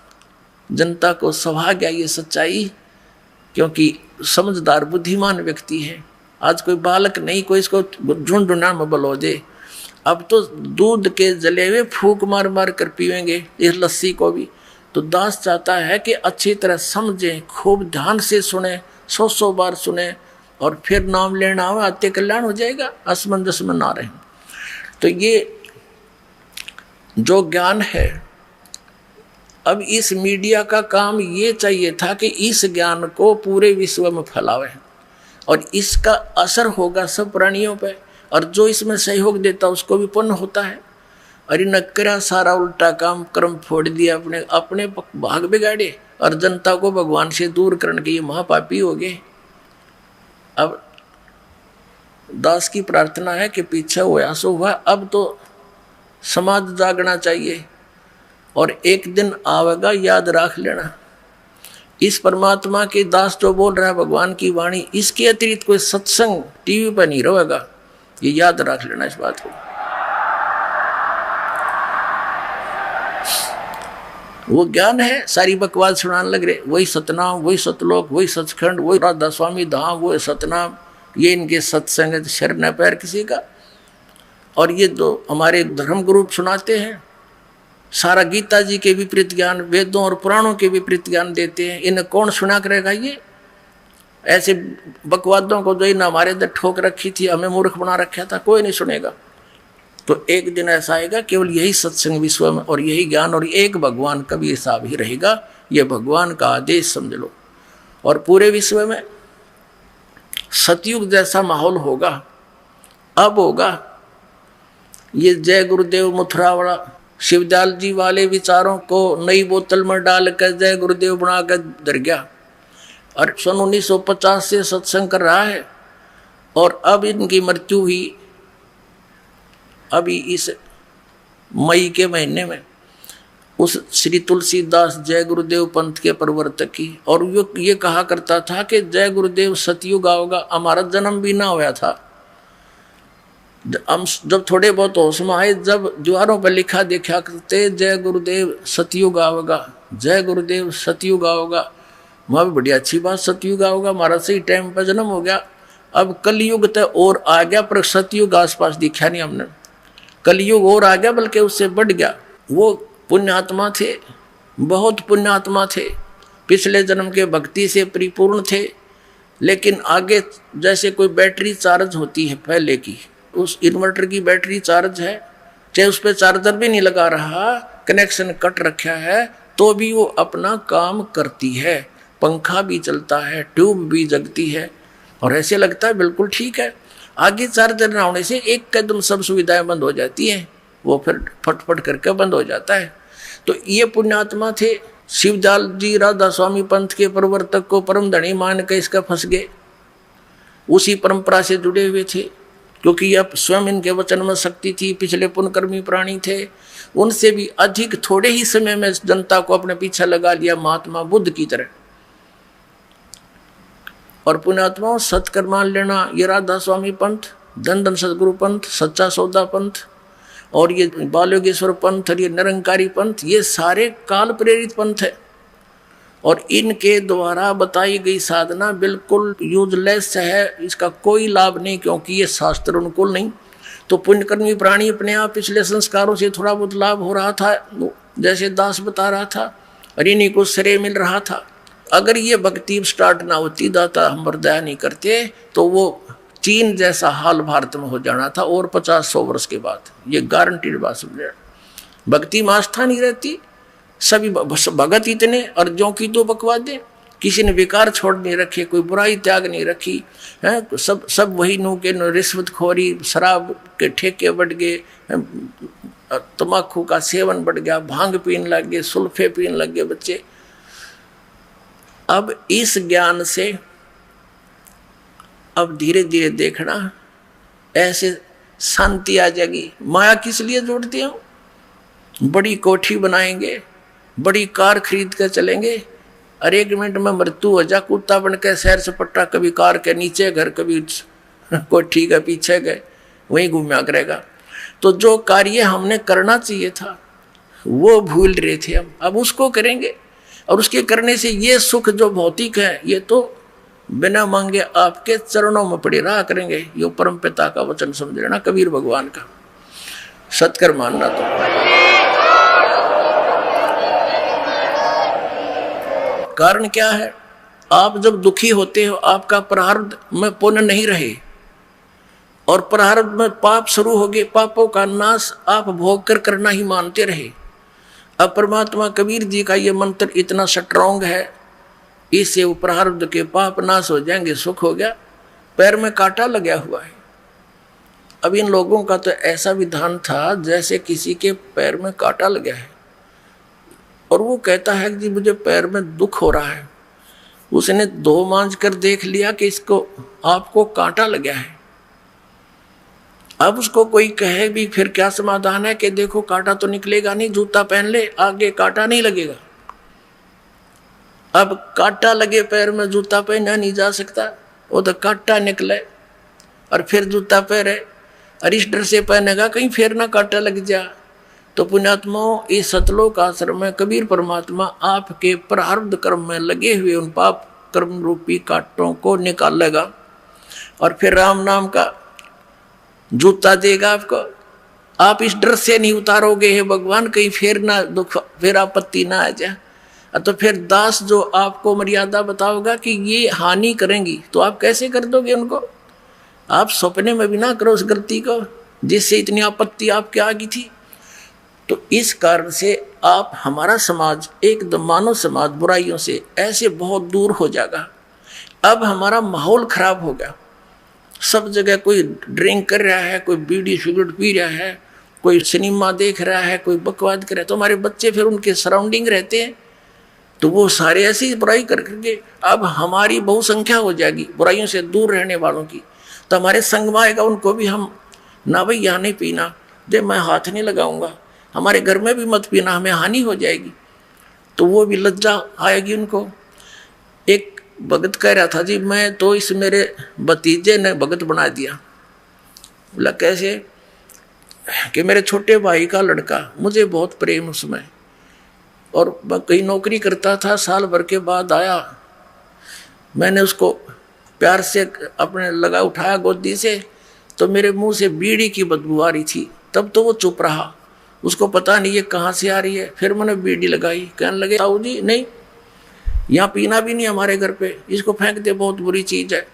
जनता को सभा गया ये सच्चाई, क्योंकि समझदार बुद्धिमान व्यक्ति है। आज कोई बालक नहीं, कोई इसको ढूंढना में बलो दे। अब तो दूध के जले हुए फूक मार मार कर पीवेंगे इस लस्सी को भी। तो दास चाहता है कि अच्छी तरह समझें, खूब ध्यान से सुने, 100 बार सुने, और फिर नाम लेना हो, आते कल्याण हो जाएगा, असमंजस में ना रहे। तो ये जो ज्ञान है, अब इस मीडिया का काम ये चाहिए था कि इस ज्ञान को पूरे विश्व में फैलावे, और इसका असर होगा सब प्राणियों पे, और जो इसमें सहयोग देता उसको भी पुण्य होता है। अरे नक्करा सारा उल्टा काम कर्म फोड़ दिया, अपने अपने भाग बिगाड़े और जनता को भगवान से दूर करने के ये महापापी हो गए। अब दास की प्रार्थना है कि पीछे हुआ सो हुआ, अब तो समाज जागना चाहिए, और एक दिन आवेगा, याद रख लेना। इस परमात्मा के दास जो बोल रहा है भगवान की वाणी, इसके अतिरिक्त कोई सत्संग टीवी पर नहीं रहेगा, ये याद रख लेना इस बात को। वो ज्ञान है, सारी बकवास सुनाने लग रहे, वही सतनाम, वही सतलोक, वही सचखंड, वही राधा स्वामी धाम, वो सतनाम, ये इनके सत्संग, शर न पैर किसी का। और ये जो हमारे धर्म गुरु सुनाते हैं, सारा गीता जी के विपरीत ज्ञान, वेदों और पुराणों के विपरीत ज्ञान देते हैं। इन्हें कौन सुना करेगा? ये ऐसे बकवादों को जो इन हमारे अंदर ठोक रखी थी, हमें मूर्ख बना रखा था, कोई नहीं सुनेगा। तो एक दिन ऐसा आएगा केवल यही सत्संग विश्व में और यही ज्ञान और एक भगवान कभी साहब ही रहेगा। ये भगवान का आदेश समझ लो। और पूरे विश्व में सतयुग जैसा माहौल होगा, अब होगा। ये जय गुरुदेव मथुरा वाला शिवदयाल जी वाले विचारों को नई बोतल में डालकर जय गुरुदेव बनाकर धर गया, और सन 1950 से सत्संग कर रहा है, और अब इनकी मृत्यु हुई अभी इस मई के महीने में। उस श्री तुलसीदास जय गुरुदेव पंथ के प्रवर्तक की। और ये कहा करता था कि जय गुरुदेव सतयुग आओगा, हमारा जन्म भी ना हुआ था। हम जब थोड़े बहुत होश में आए, जब दीवारों पर लिखा देखा करते जय गुरुदेव सतयुग आओगा, जय गुरुदेव सतयुग आओगा। वहाँ भी बड़ी अच्छी बात, सतयुग आओगा, हमारा सही टाइम पर जन्म हो गया। अब कलयुग तो और आ गया, पर सतयुग आसपास दिखा नहीं हमने। कलयुग और आ गया, बल्कि उससे बढ़ गया। वो पुण्यात्मा थे, बहुत पुण्यात्मा थे, पिछले जन्म के भक्ति से परिपूर्ण थे। लेकिन आगे जैसे कोई बैटरी चार्ज होती है पहले की, उस इन्वर्टर की बैटरी चार्ज है, चाहे उस पर चार्जर भी नहीं लगा रहा, कनेक्शन कट रखा है, तो भी वो अपना काम करती है। पंखा भी चलता है, ट्यूब भी जगती है, और ऐसे लगता है बिल्कुल ठीक है। आगे चार्जर ना होने से एक कदम सब सुविधाएं बंद हो जाती हैं, वो फिर फटफट करके बंद हो जाता है। तो ये पुण्यात्मा थे। शिवजाल जी राधा स्वामी पंथ के प्रवर्तक को परम धनी मान के इसका फंस गए। उसी परंपरा से जुड़े हुए थे, क्योंकि अब स्वयं इनके वचन में शक्ति थी। पिछले पुण्यकर्मी प्राणी थे, उनसे भी अधिक थोड़े ही समय में जनता को अपने पीछे लगा लिया, महात्मा बुद्ध की तरह। और पुण्यात्माओं, सत्कर्म मान लेना, ये राधा स्वामी पंथ, धन धन सदगुरु पंथ, सच्चा सौदा पंथ, और ये बालयोगेश्वर पंथ, और ये निरंकारी पंथ, ये सारे काल प्रेरित पंथ है। और इनके द्वारा बताई गई साधना बिल्कुल यूजलेस है, इसका कोई लाभ नहीं, क्योंकि ये शास्त्र अनुकूल नहीं। तो पुण्यकर्मी प्राणी अपने आप पिछले संस्कारों से थोड़ा बहुत लाभ हो रहा था, जैसे दास बता रहा था, और इन्हीं को श्रेय मिल रहा था। अगर ये भक्ति स्टार्ट ना होती, दाता हम दया नहीं करते, तो वो चीन जैसा हाल भारत में हो जाना था, और 50-100 वर्ष के बाद। ये गारंटीड बात समझे। भक्ति में आस्था नहीं रहती, सभी भगत इतने, और जो की तो बकवाद दे, किसी ने विकार छोड़ नहीं रखे, कोई बुराई त्याग नहीं रखी है। सब वही नो के रिश्वतखोरी, शराब के ठेके बढ़ गए, तम्बाकू का सेवन बढ़ गया, भांग पीने लग गए, सुल्फे पीने लग गए बच्चे। अब इस ज्ञान से अब धीरे धीरे देखना, ऐसे शांति आ जाएगी। माया किस लिए जोड़ती हूँ? बड़ी कोठी बनाएंगे, बड़ी कार खरीद कर चलेंगे, और 1 मिनट में मृत्यु हो जा, कुत्ता बन के सैर सपट्टा, कभी कार के नीचे घर, कभी कोठी के पीछे गए, वहीं घूमया करेगा। तो जो कार्य हमने करना चाहिए था वो भूल रहे थे हम, अब उसको करेंगे। और उसके करने से ये सुख जो भौतिक है, ये तो बिना मांगे आपके चरणों में पड़े रहा करेंगे। ये परम पिता का वचन समझ लेना, कबीर भगवान का। सत्कर्म मानना। तो कारण क्या है? आप जब दुखी होते हो, आपका प्रारब्ध में पुण्य नहीं रहे, और प्रारब्ध में पाप शुरू हो गए, पापों का नाश आप भोग कर करना ही मानते रहे। अब परमात्मा कबीर जी का ये मंत्र इतना स्ट्रॉन्ग है, इससे वो प्रारब्ध के पाप नाश हो जाएंगे, सुख हो गया। पैर में कांटा लगा हुआ है। अब इन लोगों का तो ऐसा विधान था जैसे किसी के पैर में कांटा लगा है, और वो कहता है कि मुझे पैर में दुख हो रहा है। उसने 2 मांझ कर देख लिया कि इसको आपको कांटा लगा है। अब उसको कोई कहे भी फिर क्या समाधान है कि देखो कांटा तो निकलेगा नहीं, जूता पहन ले, आगे कांटा नहीं लगेगा। अब कांटा लगे पैर में, जूता पहना नहीं जा सकता, वो तो कांटा निकले और फिर जूता पहने, और इस डर से पहनेगा कहीं फिर ना कांटा लग जा। तो पुण्यात्माओं, इस सतलोक आश्रम में कबीर परमात्मा आपके प्रारब्ध कर्म में लगे हुए उन पाप कर्म रूपी कांटों को निकालेगा, और फिर राम नाम का जूता देगा आपको। आप इस डर से नहीं उतारोगे, हे भगवान कहीं फिर ना दुख, फिर आपत्ति ना आ जाए। तो फिर दास जो आपको मर्यादा बताओगा कि ये हानि करेंगी, तो आप कैसे कर दोगे उनको? आप सपने में भी ना करो उस गलती को जिससे इतनी आपत्ति आपके आ गई थी। तो इस कारण से आप, हमारा समाज एकदम मानव समाज बुराइयों से ऐसे बहुत दूर हो जाएगा। अब हमारा माहौल खराब हो गया, सब जगह कोई ड्रिंक कर रहा है, कोई बीड़ी सिगरेट पी रहा है, कोई सिनेमा देख रहा है, कोई बकवाद कर रहा है। तो हमारे बच्चे फिर उनके सराउंडिंग रहते हैं, तो वो सारे ऐसी बुराई कर करके अब हमारी बहुसंख्या हो जाएगी बुराइयों से दूर रहने वालों की। तो हमारे संग में आएगा, उनको भी हम ना भाई यहाँ नहीं पीना, जब मैं हाथ नहीं लगाऊंगा, हमारे घर में भी मत पीना, हमें हानि हो जाएगी। तो वो भी लज्जा आएगी उनको। एक भगत कह रहा था, जी मैं तो इस मेरे भतीजे ने भगत बना दिया। बोला कैसे? कि मेरे छोटे भाई का लड़का, मुझे बहुत प्रेम उसमें, और कहीं नौकरी करता था, साल भर के बाद आया, मैंने उसको प्यार से अपने लगा उठाया गोदी से, तो मेरे मुंह से बीड़ी की बदबू आ रही थी। तब तो वो चुप रहा, उसको पता नहीं ये कहाँ से आ रही है। फिर मैंने बीड़ी लगाई, कहने लगे ताऊ जी नहीं, यहाँ पीना भी नहीं हमारे घर पे, इसको फेंक दे, बहुत बुरी चीज है।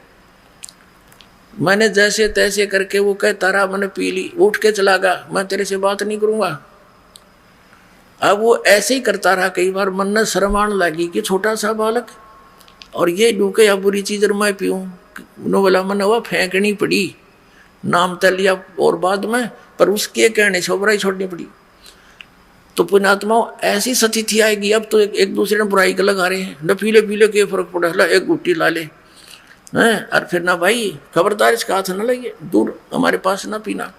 मैंने जैसे तैसे करके वो कहता रहा, मैंने पी ली, उठ के चला गया, मैं तेरे से बात नहीं करूंगा। अब वो ऐसे ही करता रहा, कई बार मन में शर्म आने लगी कि छोटा सा बालक और ये डूके या बुरी चीज और मैं पीऊं। बोला मैंने वह फेंकनी पड़ी, नाम तल लिया और बाद में, पर उसके कहने से बुराई छोड़नी पड़ी। तो पुण्यात्मा ऐसी स्थिति आएगी, अब तो एक दूसरे ने बुराई का लगा रहे हैं, न पीले पीले के फर्क पड़ा, ला एक गुट्टी ला ले हैं, और फिर ना भाई खबरदार इसका हाथ न लगे, दूर हमारे पास ना पीना,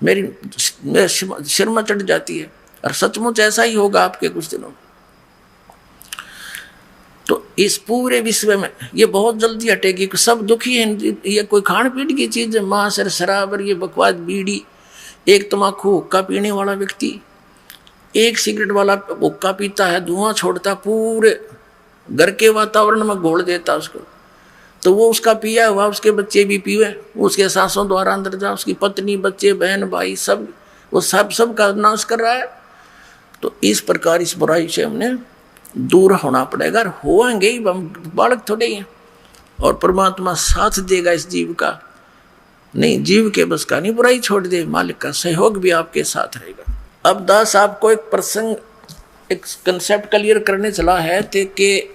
मेरे सिर में चढ़ जाती है। और सचमुच ऐसा ही होगा आपके कुछ दिनों में। तो इस पूरे विश्व में ये बहुत जल्दी हटेगी, सब दुखी हैं। ये कोई खान पीन की चीज है, मांस और शराब और ये बकवास, बीड़ी, एक तम्बाकू हुक्का पीने वाला व्यक्ति, एक सिगरेट वाला हुक्का पीता है, धुआं छोड़ता, पूरे घर के वातावरण में घोल देता उसको। तो वो उसका पिया हुआ उसके बच्चे भी पीवे, उसके सासों द्वारा अंदर जा, उसकी पत्नी, बच्चे, बहन, भाई, सब वो सब का नाश कर रहा है। तो इस प्रकार इस बुराई से हमने दूर होना पड़ेगा। होंगे ही, हम बालक थोड़े ही हैं, और परमात्मा साथ देगा इस जीव का। नहीं, जीव के बस का नहीं, बुराई छोड़ दे, मालिक का सहयोग भी आपके साथ रहेगा। अब दास आपको एक प्रसंग, एक कंसेप्ट क्लियर करने चला है कि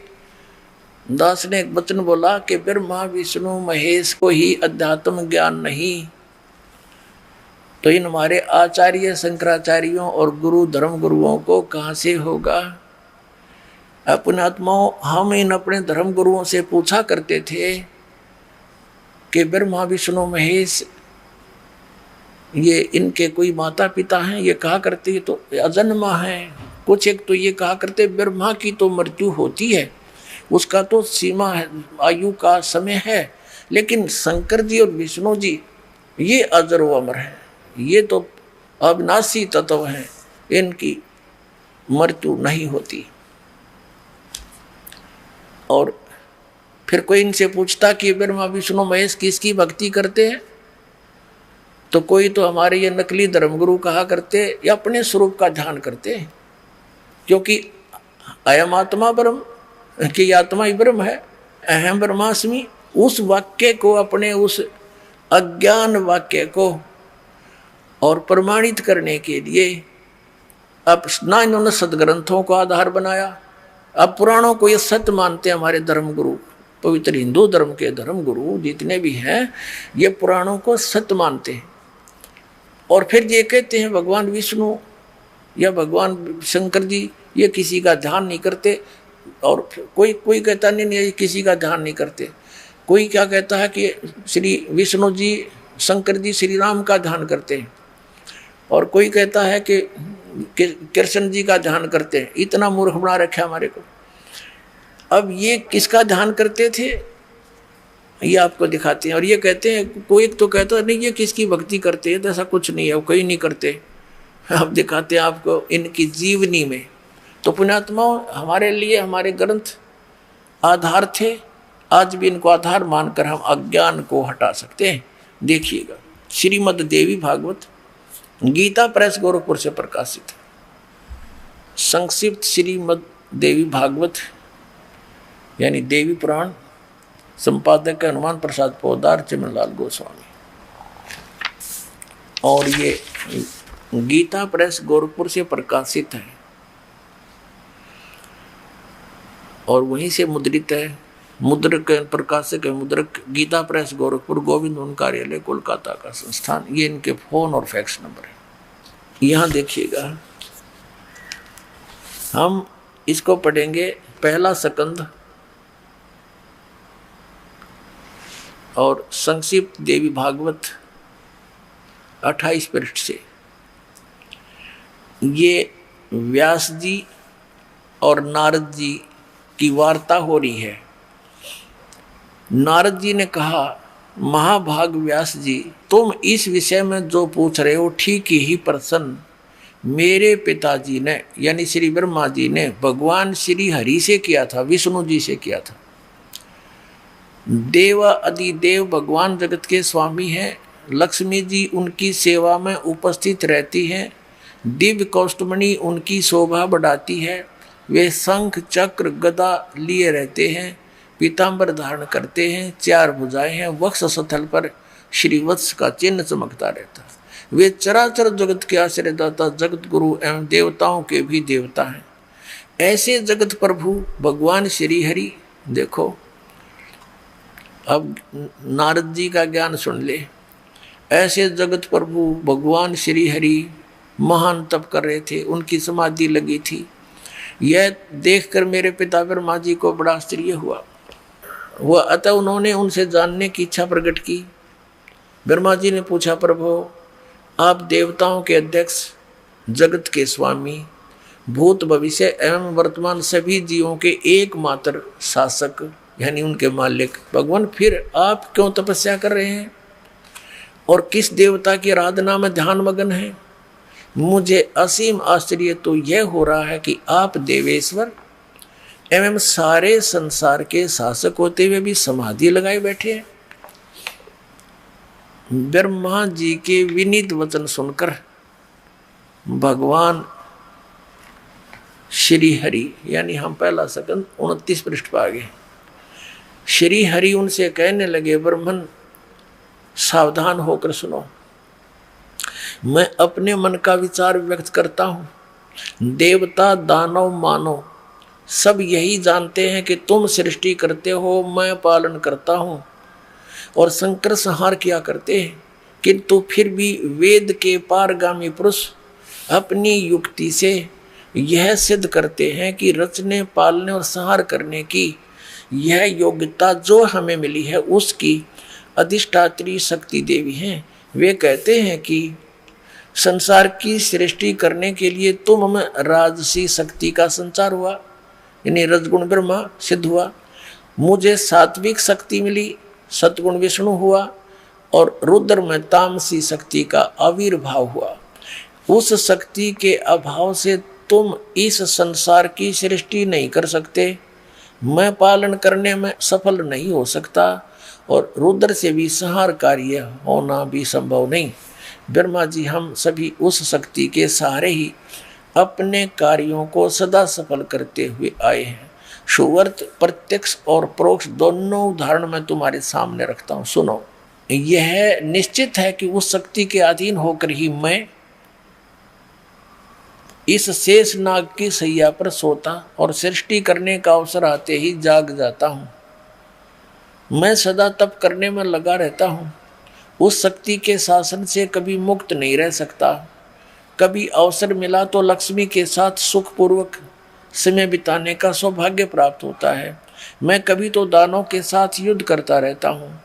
दास ने एक वचन बोला कि ब्रह्मा विष्णु महेश को ही अध्यात्म ज्ञान नहीं, तो इन हमारे आचार्य शंकराचार्यों और गुरु धर्म गुरुओं को कहाँ से होगा। अपने आत्माओं, हम इन अपने धर्म गुरुओं से पूछा करते थे कि ब्रह्मा विष्णु महेश ये इनके कोई माता पिता हैं, ये कहा करते तो अजन्मा है। कुछ एक तो ये कहा करते ब्रह्मा की तो मृत्यु होती है, उसका तो सीमा है, आयु का समय है, लेकिन शंकर जी और विष्णु जी ये अजर व अमर है, ये तो अविनाशी तत्व हैं, इनकी मृत्यु नहीं होती। और फिर कोई इनसे पूछता कि ब्रह्मा विष्णु महेश किसकी भक्ति करते हैं, तो कोई तो हमारे ये नकली धर्मगुरु कहा करते या अपने स्वरूप का ध्यान करते, क्योंकि अयम आत्मा ब्रह्म, कि आत्मा ही ब्रह्म है, अहम ब्रह्मास्मि, उस वाक्य को, अपने उस अज्ञान वाक्य को और प्रमाणित करने के लिए अब ना इन्होंने सदग्रंथों को आधार बनाया, अब पुराणों को ये सत्य मानते हैं। हमारे धर्मगुरु, पवित्र हिंदू धर्म के धर्मगुरु जितने भी हैं, ये पुराणों को सत्य मानते हैं। और फिर ये कहते हैं भगवान विष्णु या भगवान शंकर जी ये किसी का ध्यान नहीं करते, और कोई कहता नहीं ये किसी का ध्यान नहीं करते। कोई क्या कहता है कि श्री विष्णु जी, शंकर जी श्री राम का ध्यान करते हैं, और कोई कहता है कि कृष्ण जी का ध्यान करते हैं। इतना मूर्ख बना रखा हमारे को। अब ये किसका ध्यान करते थे ये आपको दिखाते हैं। और ये कहते हैं, कोई तो कहता है नहीं ये किसकी भक्ति करते हैं, तो ऐसा कुछ नहीं है, वो कोई नहीं करते। अब दिखाते हैं आपको इनकी जीवनी में। तो पुण्यात्माओं, हमारे लिए हमारे ग्रंथ आधार थे, आज भी इनको आधार मानकर हम अज्ञान को हटा सकते हैं। देखिएगा, श्रीमद् देवी भागवत गीता प्रेस गोरखपुर से प्रकाशित है। संक्षिप्त श्रीमद् देवी भागवत यानी देवी पुराण, संपादक हनुमान प्रसाद पोदार, चिमनलाल गोस्वामी। और ये गीता प्रेस गोरखपुर से प्रकाशित है और वहीं से मुद्रित है। मुद्रक प्रकाशक है मुद्रक गीता प्रेस गोरखपुर, गोविंद वन कार्यालय, कोलकाता का संस्थान। ये इनके फोन और फैक्स नंबर है। यहाँ देखिएगा, हम इसको पढ़ेंगे पहला स्कंद और संक्षिप्त देवी भागवत 28 पृष्ठ से। ये व्यास जी और नारद जी की वार्ता हो रही है। नारद जी ने कहा, महाभाग व्यास जी, तुम इस विषय में जो पूछ रहे हो ठीक ही प्रश्न मेरे पिताजी ने यानी श्री ब्रह्मा जी ने भगवान श्री हरि से किया था, विष्णु जी से किया था। देव अधिदेव भगवान जगत के स्वामी हैं। लक्ष्मी जी उनकी सेवा में उपस्थित रहती हैं। दिव्य कौस्तुमणि उनकी शोभा बढ़ाती है। वे शंख चक्र गदा लिए रहते हैं, पीताम्बर धारण करते हैं, 4 भुजाएं हैं, वक्ष स्थल पर श्रीवत्स का चिन्ह चमकता रहता है। वे चराचर जगत के आश्रयदाता, जगत गुरु एवं देवताओं के भी देवता हैं। ऐसे जगत प्रभु भगवान श्री हरि, देखो अब नारद जी का ज्ञान सुन ले। ऐसे जगत प्रभु भगवान श्री हरि महान तप कर रहे थे, उनकी समाधि लगी थी। यह देखकर मेरे पिता ब्रह्मा जी को बड़ा आश्चर्य हुआ। वह अतः उन्होंने उनसे जानने की इच्छा प्रकट की। ब्रह्मा जी ने पूछा, प्रभु आप देवताओं के अध्यक्ष, जगत के स्वामी, भूत भविष्य एवं वर्तमान सभी जीवों के एकमात्र शासक यानी उनके मालिक भगवान, फिर आप क्यों तपस्या कर रहे हैं और किस देवता की आराधना में ध्यान मग्न है? मुझे असीम आश्चर्य तो यह हो रहा है कि आप देवेश्वर एवं सारे संसार के शासक होते हुए भी समाधि लगाए बैठे हैं। ब्रह्मा जी के विनीत वचन सुनकर भगवान श्री हरि यानी हम पहला सकंद 29 पृष्ठ पर आ गए। श्री हरि उनसे कहने लगे, ब्रह्मन सावधान होकर सुनो, मैं अपने मन का विचार व्यक्त करता हूँ। देवता दानव मानव सब यही जानते हैं कि तुम सृष्टि करते हो, मैं पालन करता हूँ और संकर संहार किया करते हैं, किंतु फिर भी वेद के पारगामी पुरुष अपनी युक्ति से यह सिद्ध करते हैं कि रचने पालने और संहार करने की यह योग्यता जो हमें मिली है उसकी अधिष्ठात्री शक्ति देवी हैं। वे कहते हैं कि संसार की सृष्टि करने के लिए तुम में राजसी शक्ति का संचार हुआ, यानी रजगुण ब्रह्मा सिद्ध हुआ। मुझे सात्विक शक्ति मिली, सतगुण विष्णु हुआ और रुद्र में तामसी शक्ति का आविर्भाव हुआ। उस शक्ति के अभाव से तुम इस संसार की सृष्टि नहीं कर सकते, मैं पालन करने में सफल नहीं हो सकता और रुद्र से भी संहार कार्य होना भी संभव नहीं। ब्रह्मा जी, हम सभी उस शक्ति के सहारे ही अपने कार्यों को सदा सफल करते हुए आए हैं। सुवर्त प्रत्यक्ष और परोक्ष दोनों उदाहरण मैं तुम्हारे सामने रखता हूँ, सुनो। यह निश्चित है कि उस शक्ति के अधीन होकर ही मैं इस शेष नाग की सैया पर सोता और सृष्टि करने का अवसर आते ही जाग जाता हूँ। मैं सदा तप करने में लगा रहता हूँ। उस शक्ति के शासन से कभी मुक्त नहीं रह सकता। कभी अवसर मिला तो लक्ष्मी के साथ सुखपूर्वक समय बिताने का सौभाग्य प्राप्त होता है। मैं कभी तो दानों के साथ युद्ध करता रहता हूँ।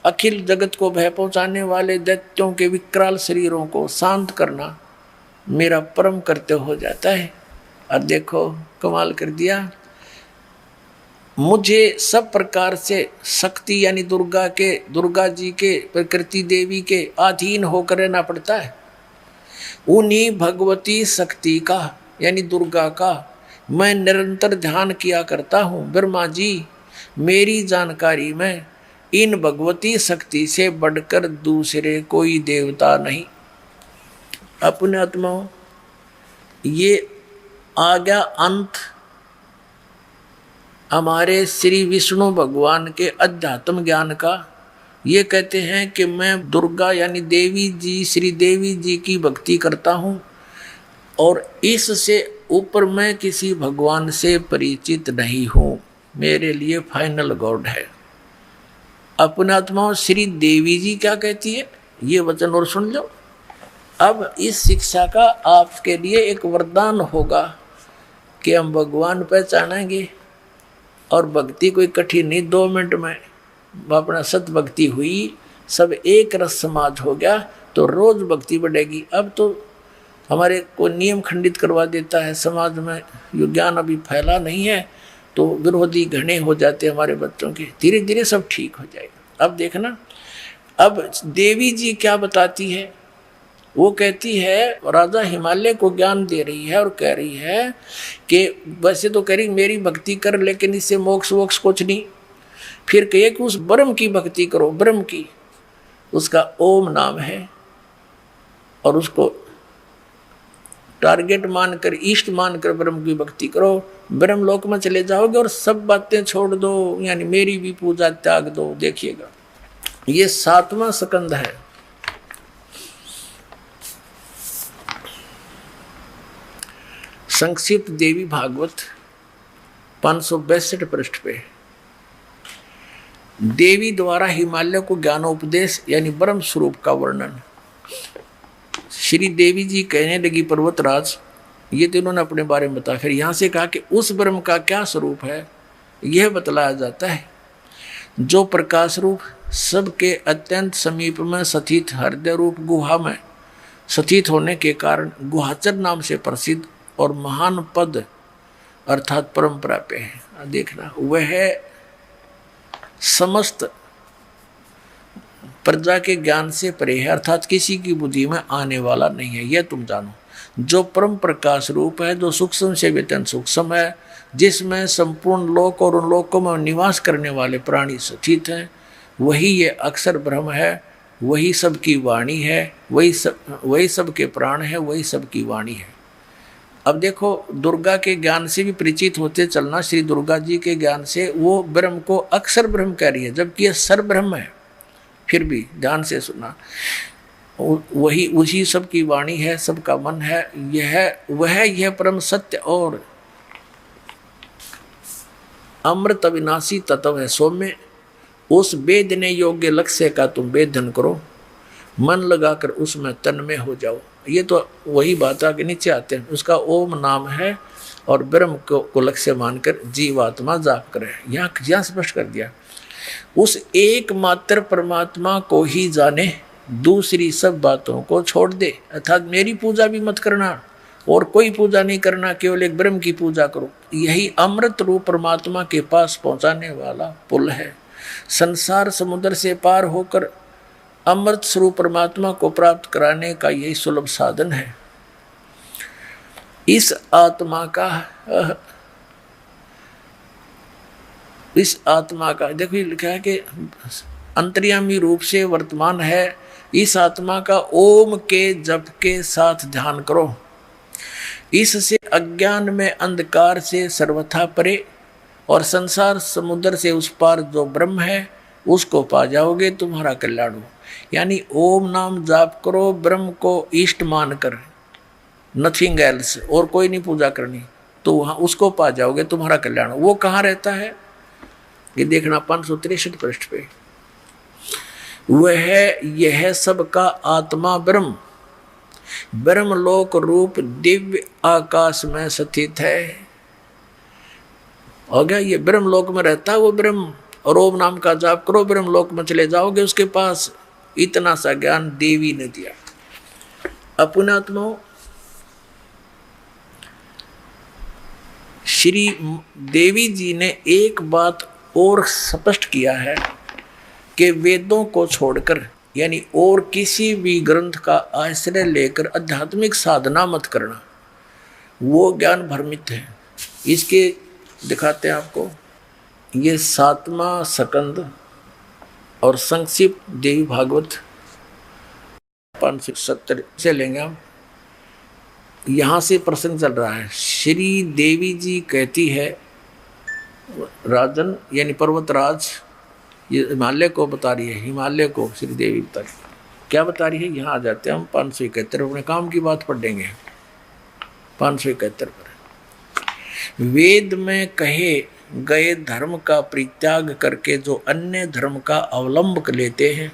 अखिल जगत को भय पहुँचाने वाले दैत्यों के विकराल शरीरों को शांत करना मेरा परम कर्तव्य हो जाता है। और देखो कमाल कर दिया, मुझे सब प्रकार से शक्ति यानी दुर्गा जी के प्रकृति देवी के अधीन होकर रहना पड़ता है। उन्हीं भगवती शक्ति का यानी दुर्गा का मैं निरंतर ध्यान किया करता हूँ। ब्रह्मा जी, मेरी जानकारी में इन भगवती शक्ति से बढ़कर दूसरे कोई देवता नहीं। अपने आत्माओं, ये आ गया अंत हमारे श्री विष्णु भगवान के अध्यात्म ज्ञान का। ये कहते हैं कि मैं दुर्गा यानी देवी जी, श्री देवी जी की भक्ति करता हूँ और इससे ऊपर मैं किसी भगवान से परिचित नहीं हूँ। मेरे लिए फाइनल गॉड है। अपने आत्माओं, श्री देवी जी क्या कहती है ये वचन और सुन लो। अब इस शिक्षा का आपके लिए एक वरदान होगा कि हम भगवान पहचानेंगे और भक्ति कोई कठिन नहीं, 2 मिनट में अपना सत भक्ति हुई, सब एक रस समाज हो गया तो रोज भक्ति बढ़ेगी। अब तो हमारे को नियम खंडित करवा देता है। समाज में यो ज्ञान अभी फैला नहीं है तो विरोधी घने हो जाते हमारे बच्चों के। धीरे धीरे सब ठीक हो जाएगा। अब देखना, अब देवी जी क्या बताती है, वो कहती है राजा हिमालय को ज्ञान दे रही है और कह रही है कि वैसे तो कह रही मेरी भक्ति कर, लेकिन इससे मोक्ष वोक्ष कुछ नहीं। फिर कहे कि उस ब्रह्म की भक्ति करो, ब्रह्म की, उसका ओम नाम है, और उसको टारगेट मानकर, इष्ट मानकर ब्रह्म की भक्ति करो, ब्रह्म लोक में चले जाओगे और सब बातें छोड़ दो, यानी मेरी भी पूजा त्याग दो। देखिएगा, ये 7वां स्कंद है। संक्षिप्त देवी भागवत 562 पृष्ठ पे देवी द्वारा हिमालय को ज्ञानोपदेश यानी ब्रह्म स्वरूप का वर्णन। श्री देवी जी कहने लगी, पर्वतराज, ये तो इन्होंने अपने बारे में बताया। फिर यहाँ से कहा कि उस ब्रह्म का क्या स्वरूप है, यह बतलाया जाता है जो प्रकाश रूप सबके अत्यंत समीप में स्थित हृदय रूप गुहा में स्थित होने के कारण गुहाचर नाम से प्रसिद्ध और महान पद अर्थात परंपरा पे है। देखना, वह समस्त प्रजा के ज्ञान से परे है, अर्थात किसी की बुद्धि में आने वाला नहीं है, यह तुम जानो। जो परम प्रकाश रूप है, जो सूक्ष्म से वेतन सूक्ष्म है, जिसमें संपूर्ण लोक और उन लोकों में निवास करने वाले प्राणी स्थित हैं, वही ये अक्षर ब्रह्म है, वही सबकी वाणी है, वही सबके प्राण है, वही सबकी वाणी है। अब देखो, दुर्गा के ज्ञान से भी परिचित होते चलना, श्री दुर्गा जी के ज्ञान से वो ब्रह्म को अक्षर ब्रह्म कह रही है, जबकि यह सर ब्रह्म है। फिर भी ध्यान से सुना, वही उसी सबकी वाणी है, सबका मन है, यह परम सत्य और अमृत अविनाशी तत्व है। सौम्य, उस वेदने योग्य लक्ष्य का तुम वेदन करो, मन लगाकर उसमें तन्मय हो जाओ। ये तो वही बात आगे नीचे आते हैं। उसका ओम नाम है और ब्रह्म को लक्ष्य मानकर जीवात्मा जाप करे। यहाँ स्पष्ट कर दिया, उस एकमात्र परमात्मा को ही जाने, दूसरी सब बातों को छोड़ दे। अर्थात मेरी पूजा भी मत करना और कोई पूजा नहीं करना, केवल एक ब्रह्म की पूजा करो। यही अमृत रूप परमात्मा के पास पहुंचाने वाला पुल है। संसार समुद्र से पार होकर अमृत स्वरूप परमात्मा को प्राप्त कराने का यही सुलभ साधन है। इस आत्मा का देखो, ये लिखा है कि अंतर्यामी रूप से वर्तमान है। इस आत्मा का ओम के जप के साथ ध्यान करो, इससे अज्ञान में अंधकार से सर्वथा परे और संसार समुद्र से उस पार जो ब्रह्म है उसको पा जाओगे, तुम्हारा कल्याण हो। यानी ओम नाम जाप करो, ब्रह्म को इष्ट मानकर, नथिंग एल्स, और कोई नहीं पूजा करनी, तो वहाँ उसको पा जाओगे, तुम्हारा कल्याण हो। वो कहाँ रहता है, ये देखना 563 पृष्ठ पे, वह यह सबका आत्मा ब्रह्म ब्रह्मलोक रूप दिव्य आकाश में स्थित है। हो गया, ये ब्रह्मलोक में रहता है वो ब्रह्म। और ओम नाम का जाप करो, ब्रह्मलोक में चले जाओगे उसके पास। इतना सा ज्ञान देवी ने दिया। अपनात्माओं, श्री देवी जी ने एक बात और स्पष्ट किया है कि वेदों को छोड़कर यानी और किसी भी ग्रंथ का आश्रय लेकर आध्यात्मिक साधना मत करना, वो ज्ञान भ्रमित है। इसके दिखाते हैं आपको, ये 7वां स्कंद और संक्षिप्त देवी भागवत 570 से लेंगे हम। यहाँ से प्रसंग चल रहा है। श्री देवी जी कहती है, राजन यानी पर्वतराज, ये हिमालय को बता रही है, हिमालय को श्री देवी बता रही है। क्या बता रही है, यहाँ आ जाते हैं हम 571 अपने काम की बात पढ़ देंगे। 571 पर वेद में कहे गए धर्म का परित्याग करके जो अन्य धर्म का अवलंब लेते हैं,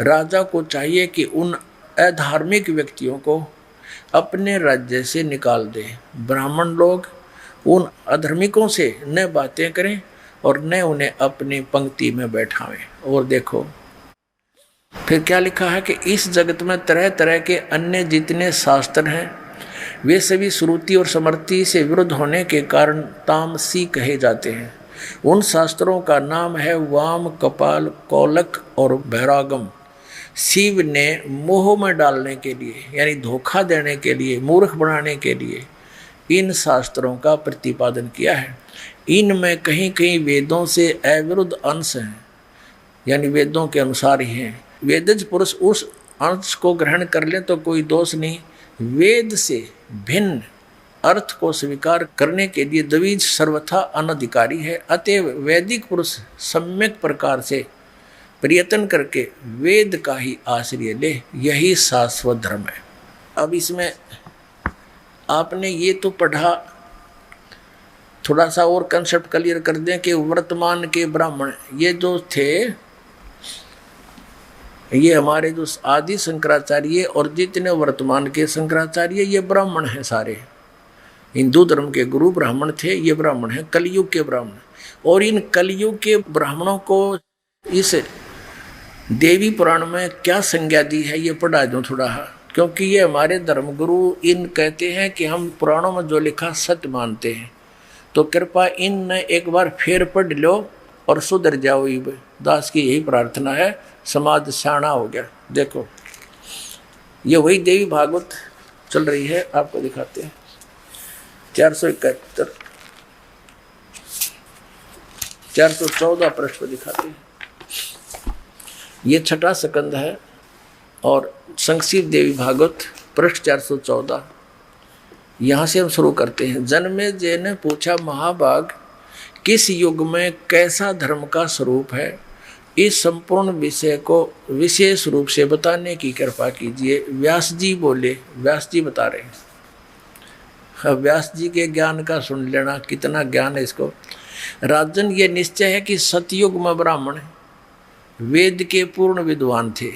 राजा को चाहिए कि उन अधार्मिक व्यक्तियों को अपने राज्य से निकाल दे। ब्राह्मण लोग उन अधर्मिकों से न बातें करें और न उन्हें अपनी पंक्ति में बैठावें। और देखो, फिर क्या लिखा है कि इस जगत में तरह तरह के अन्य जितने शास्त्र हैं वे सभी श्रुति और स्मृति से विरुद्ध होने के कारण तामसी कहे जाते हैं। उन शास्त्रों का नाम है वाम, कपाल, कौलक और भैरागम। शिव ने मोह में डालने के लिए यानी धोखा देने के लिए, मूर्ख बनाने के लिए इन शास्त्रों का प्रतिपादन किया है। इनमें कहीं कहीं वेदों से अविरुद्ध अंश हैं, यानी वेदों के अनुसार ही हैं। वेदज पुरुष उस अंश को ग्रहण कर ले तो कोई दोष नहीं। वेद से भिन्न अर्थ को स्वीकार करने के लिए द्विज सर्वथा अनधिकारी है। अतएव वैदिक पुरुष सम्यक प्रकार से प्रयत्न करके वेद का ही आश्रय ले, यही शाश्वत धर्म है। अब इसमें आपने ये तो पढ़ा, थोड़ा सा और कंसेप्ट क्लियर कर दें कि वर्तमान के ब्राह्मण ये जो थे, ये हमारे जो आदि शंकराचार्य और जितने वर्तमान के शंकराचार्य ये ब्राह्मण हैं सारे। हिंदू धर्म के गुरु ब्राह्मण थे, ये ब्राह्मण हैं कलयुग के ब्राह्मण। और इन कलयुग के ब्राह्मणों को इस देवी पुराण में क्या संज्ञा दी है ये पढ़ा दूं थोड़ा, क्योंकि ये हमारे धर्मगुरु इन कहते हैं कि हम पुराणों में जो लिखा सत्य मानते हैं, तो कृपा इन एक बार फिर पढ़ लो और सुधर जाओ। दास की यही प्रार्थना है, समाज शाना हो गया। देखो ये वही देवी भागवत चल रही है, आपको दिखाते हैं। 471 414 पृष्ठ दिखाते हैं। ये छठा स्कंद है और संक्षिप्त देवी भागवत पृष्ठ 414। यहाँ से हम शुरू करते हैं। जन्मेजय ने पूछा, महाभाग किस युग में कैसा धर्म का स्वरूप है, इस संपूर्ण विषय को विशेष रूप से बताने की कृपा कीजिए। व्यास जी बोले, व्यास जी बता रहे हैं। व्यास जी के ज्ञान का सुन लेना, कितना ज्ञान है इसको। राजन, ये निश्चय है कि सतयुग में ब्राह्मण वेद के पूर्ण विद्वान थे।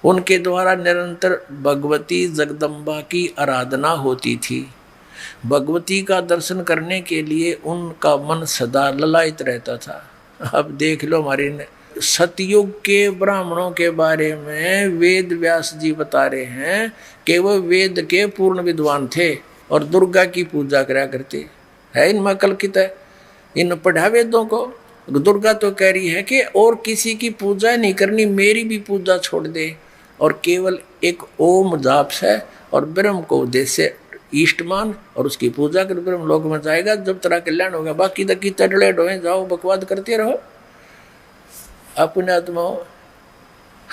उनके द्वारा निरंतर भगवती जगदम्बा की आराधना होती थी। भगवती का दर्शन करने के लिए उनका मन सदा ललायित रहता था। अब देख लो, हमारे सतयुग के ब्राह्मणों के बारे में वेद व्यास जी बता रहे हैं कि वह वेद के पूर्ण विद्वान थे और दुर्गा की पूजा करा करते है। इनमें कल्पित है, इन पढ़ा वेदों को। दुर्गा तो कह रही है कि और किसी की पूजा नहीं करनी, मेरी भी पूजा छोड़ दे और केवल एक ओम जाप है और ब्रह्म को उद्देश्य ईष्टमान और उसकी पूजा कर ब्रह्म लोक में जाएगा, जब तेरा कल्याण होगा। बाकी तक की तड़ले डोए जाओ, बकवाद करते रहो अपने आत्माओं।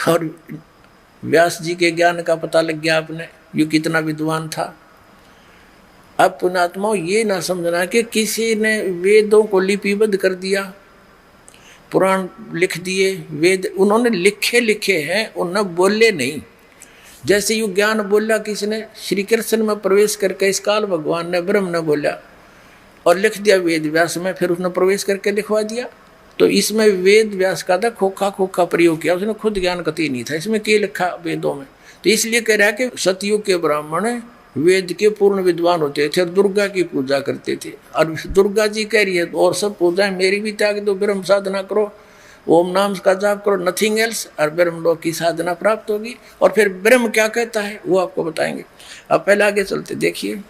और व्यास जी के ज्ञान का पता लग गया आपने, ये कितना विद्वान था। अब पुण्यात्माओं ये ना समझना कि किसी ने वेदों को लिपिबद्ध कर दिया, पुराण लिख दिए। वेद उन्होंने लिखे हैं, उन्होंने बोले नहीं। जैसे यू ज्ञान बोला किसने, श्री कृष्ण में प्रवेश करके इस काल भगवान ने, ब्रह्म ने बोला और लिख दिया वेद व्यास में, फिर उसने प्रवेश करके लिखवा दिया। तो इसमें वेद व्यास का था खोखा खोखा प्रयोग किया, उसने खुद ज्ञान कतई नहीं था। इसमें क्या लिखा वेदों में, तो इसलिए कह रहा है कि सतयुग के ब्राह्मण वेद के पूर्ण विद्वान होते थे और दुर्गा की पूजा करते थे। और दुर्गा जी कह रही है और सब पूजाएं मेरी भी त्याग दो, ब्रह्म साधना करो, ओम नाम का जाप करो, नथिंग एल्स, और ब्रह्म लोक की साधना प्राप्त होगी। और फिर ब्रह्म क्या कहता है वो आपको बताएंगे। अब पहले आगे चलते, देखिए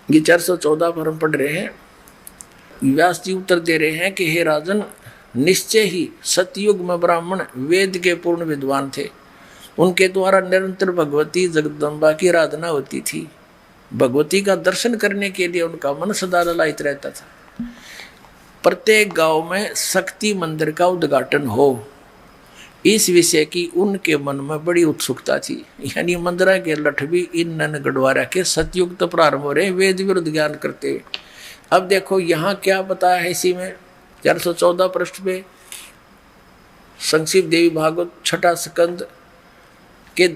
ये 414 पर हम पढ़ रहे हैं। व्यास जी उत्तर दे रहे हैं कि हे राजन, निश्चय ही सतयुग में ब्राह्मण वेद के पूर्ण विद्वान थे। उनके द्वारा निरंतर भगवती जगदम्बा की आराधना होती थी। भगवती का दर्शन करने के लिए उनका मन सदा ललायित रहता था। प्रत्येक गांव में शक्ति मंदिर का उद्घाटन हो, इस विषय की उनके मन में बड़ी उत्सुकता थी। यानी मंदिरा के लठ भी इन नन गढ़वारा के सतयुग तो प्रारंभ हो रहे वेद विरुद्ध ज्ञान करते हुए। अब देखो यहाँ क्या बताया है इसी में 414 पृष्ठ पे, संक्षिप्त देवी भागवत छठा स्कंद के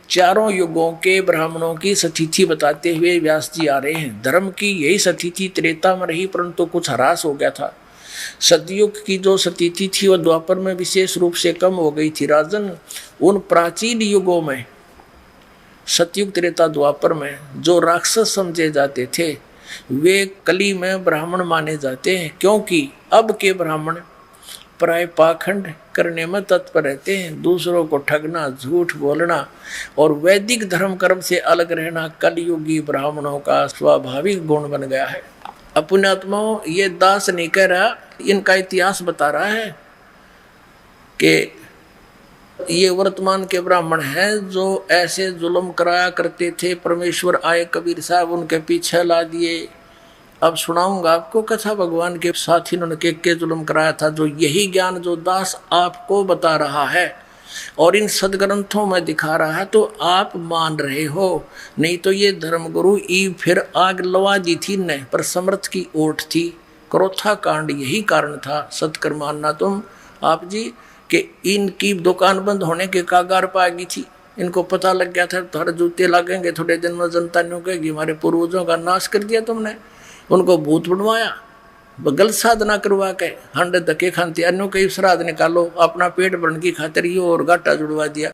चारों युगों के ब्राह्मणों की सतिथि बताते हुए व्यास जी आ रहे हैं। धर्म की यही सतिथि त्रेता में रही, परंतु कुछ ह्रास हो गया था। सतयुग की जो सतिथि थी वह द्वापर में विशेष रूप से कम हो गई थी। राजन, उन प्राचीन युगों में सतयुग त्रेता द्वापर में जो राक्षस समझे जाते थे वे कली में ब्राह्मण माने जाते हैं, क्योंकि अब के ब्राह्मण प्राय पाखंड करने में तत्पर रहते हैं, दूसरों को ठगना, झूठ बोलना और वैदिक धर्म कर्म से अलग रहना कलयुगी ब्राह्मणों का स्वाभाविक गुण बन गया है। पुण्यात्माओं, ये दास नहीं कह रहा, इनका इतिहास बता रहा है कि ये वर्तमान के ब्राह्मण हैं जो ऐसे जुल्म कराया करते थे। परमेश्वर आए, कबीर साहब उनके पीछे ला दिए। अब सुनाऊंगा आपको कथा भगवान के साथ इन्होंने के जुल्म कराया था, जो यही ज्ञान जो दास आपको बता रहा है और इन सदग्रंथों में दिखा रहा है तो आप मान रहे हो। नहीं तो ये धर्मगुरु ई फिर आग लवा दी थी न, पर समर्थ की ओट थी। क्रोथा कांड यही कारण था। सत्कर मानना तुम आप जी कि इनकी दुकान बंद होने के कागार पर आ गई थी। इनको पता लग गया था तुम्हारे जूते लगेंगे, थोड़े दिन में जनता नहीं कहेगी हमारे पूर्वजों का नाश कर दिया तुमने। उनको भूत बनवाया, गलत साधना करवा के हंड धक्के खानती अन्यों के श्राद्ध निकालो, अपना पेट भरने की खातिर ये और घाटा जुड़वा दिया।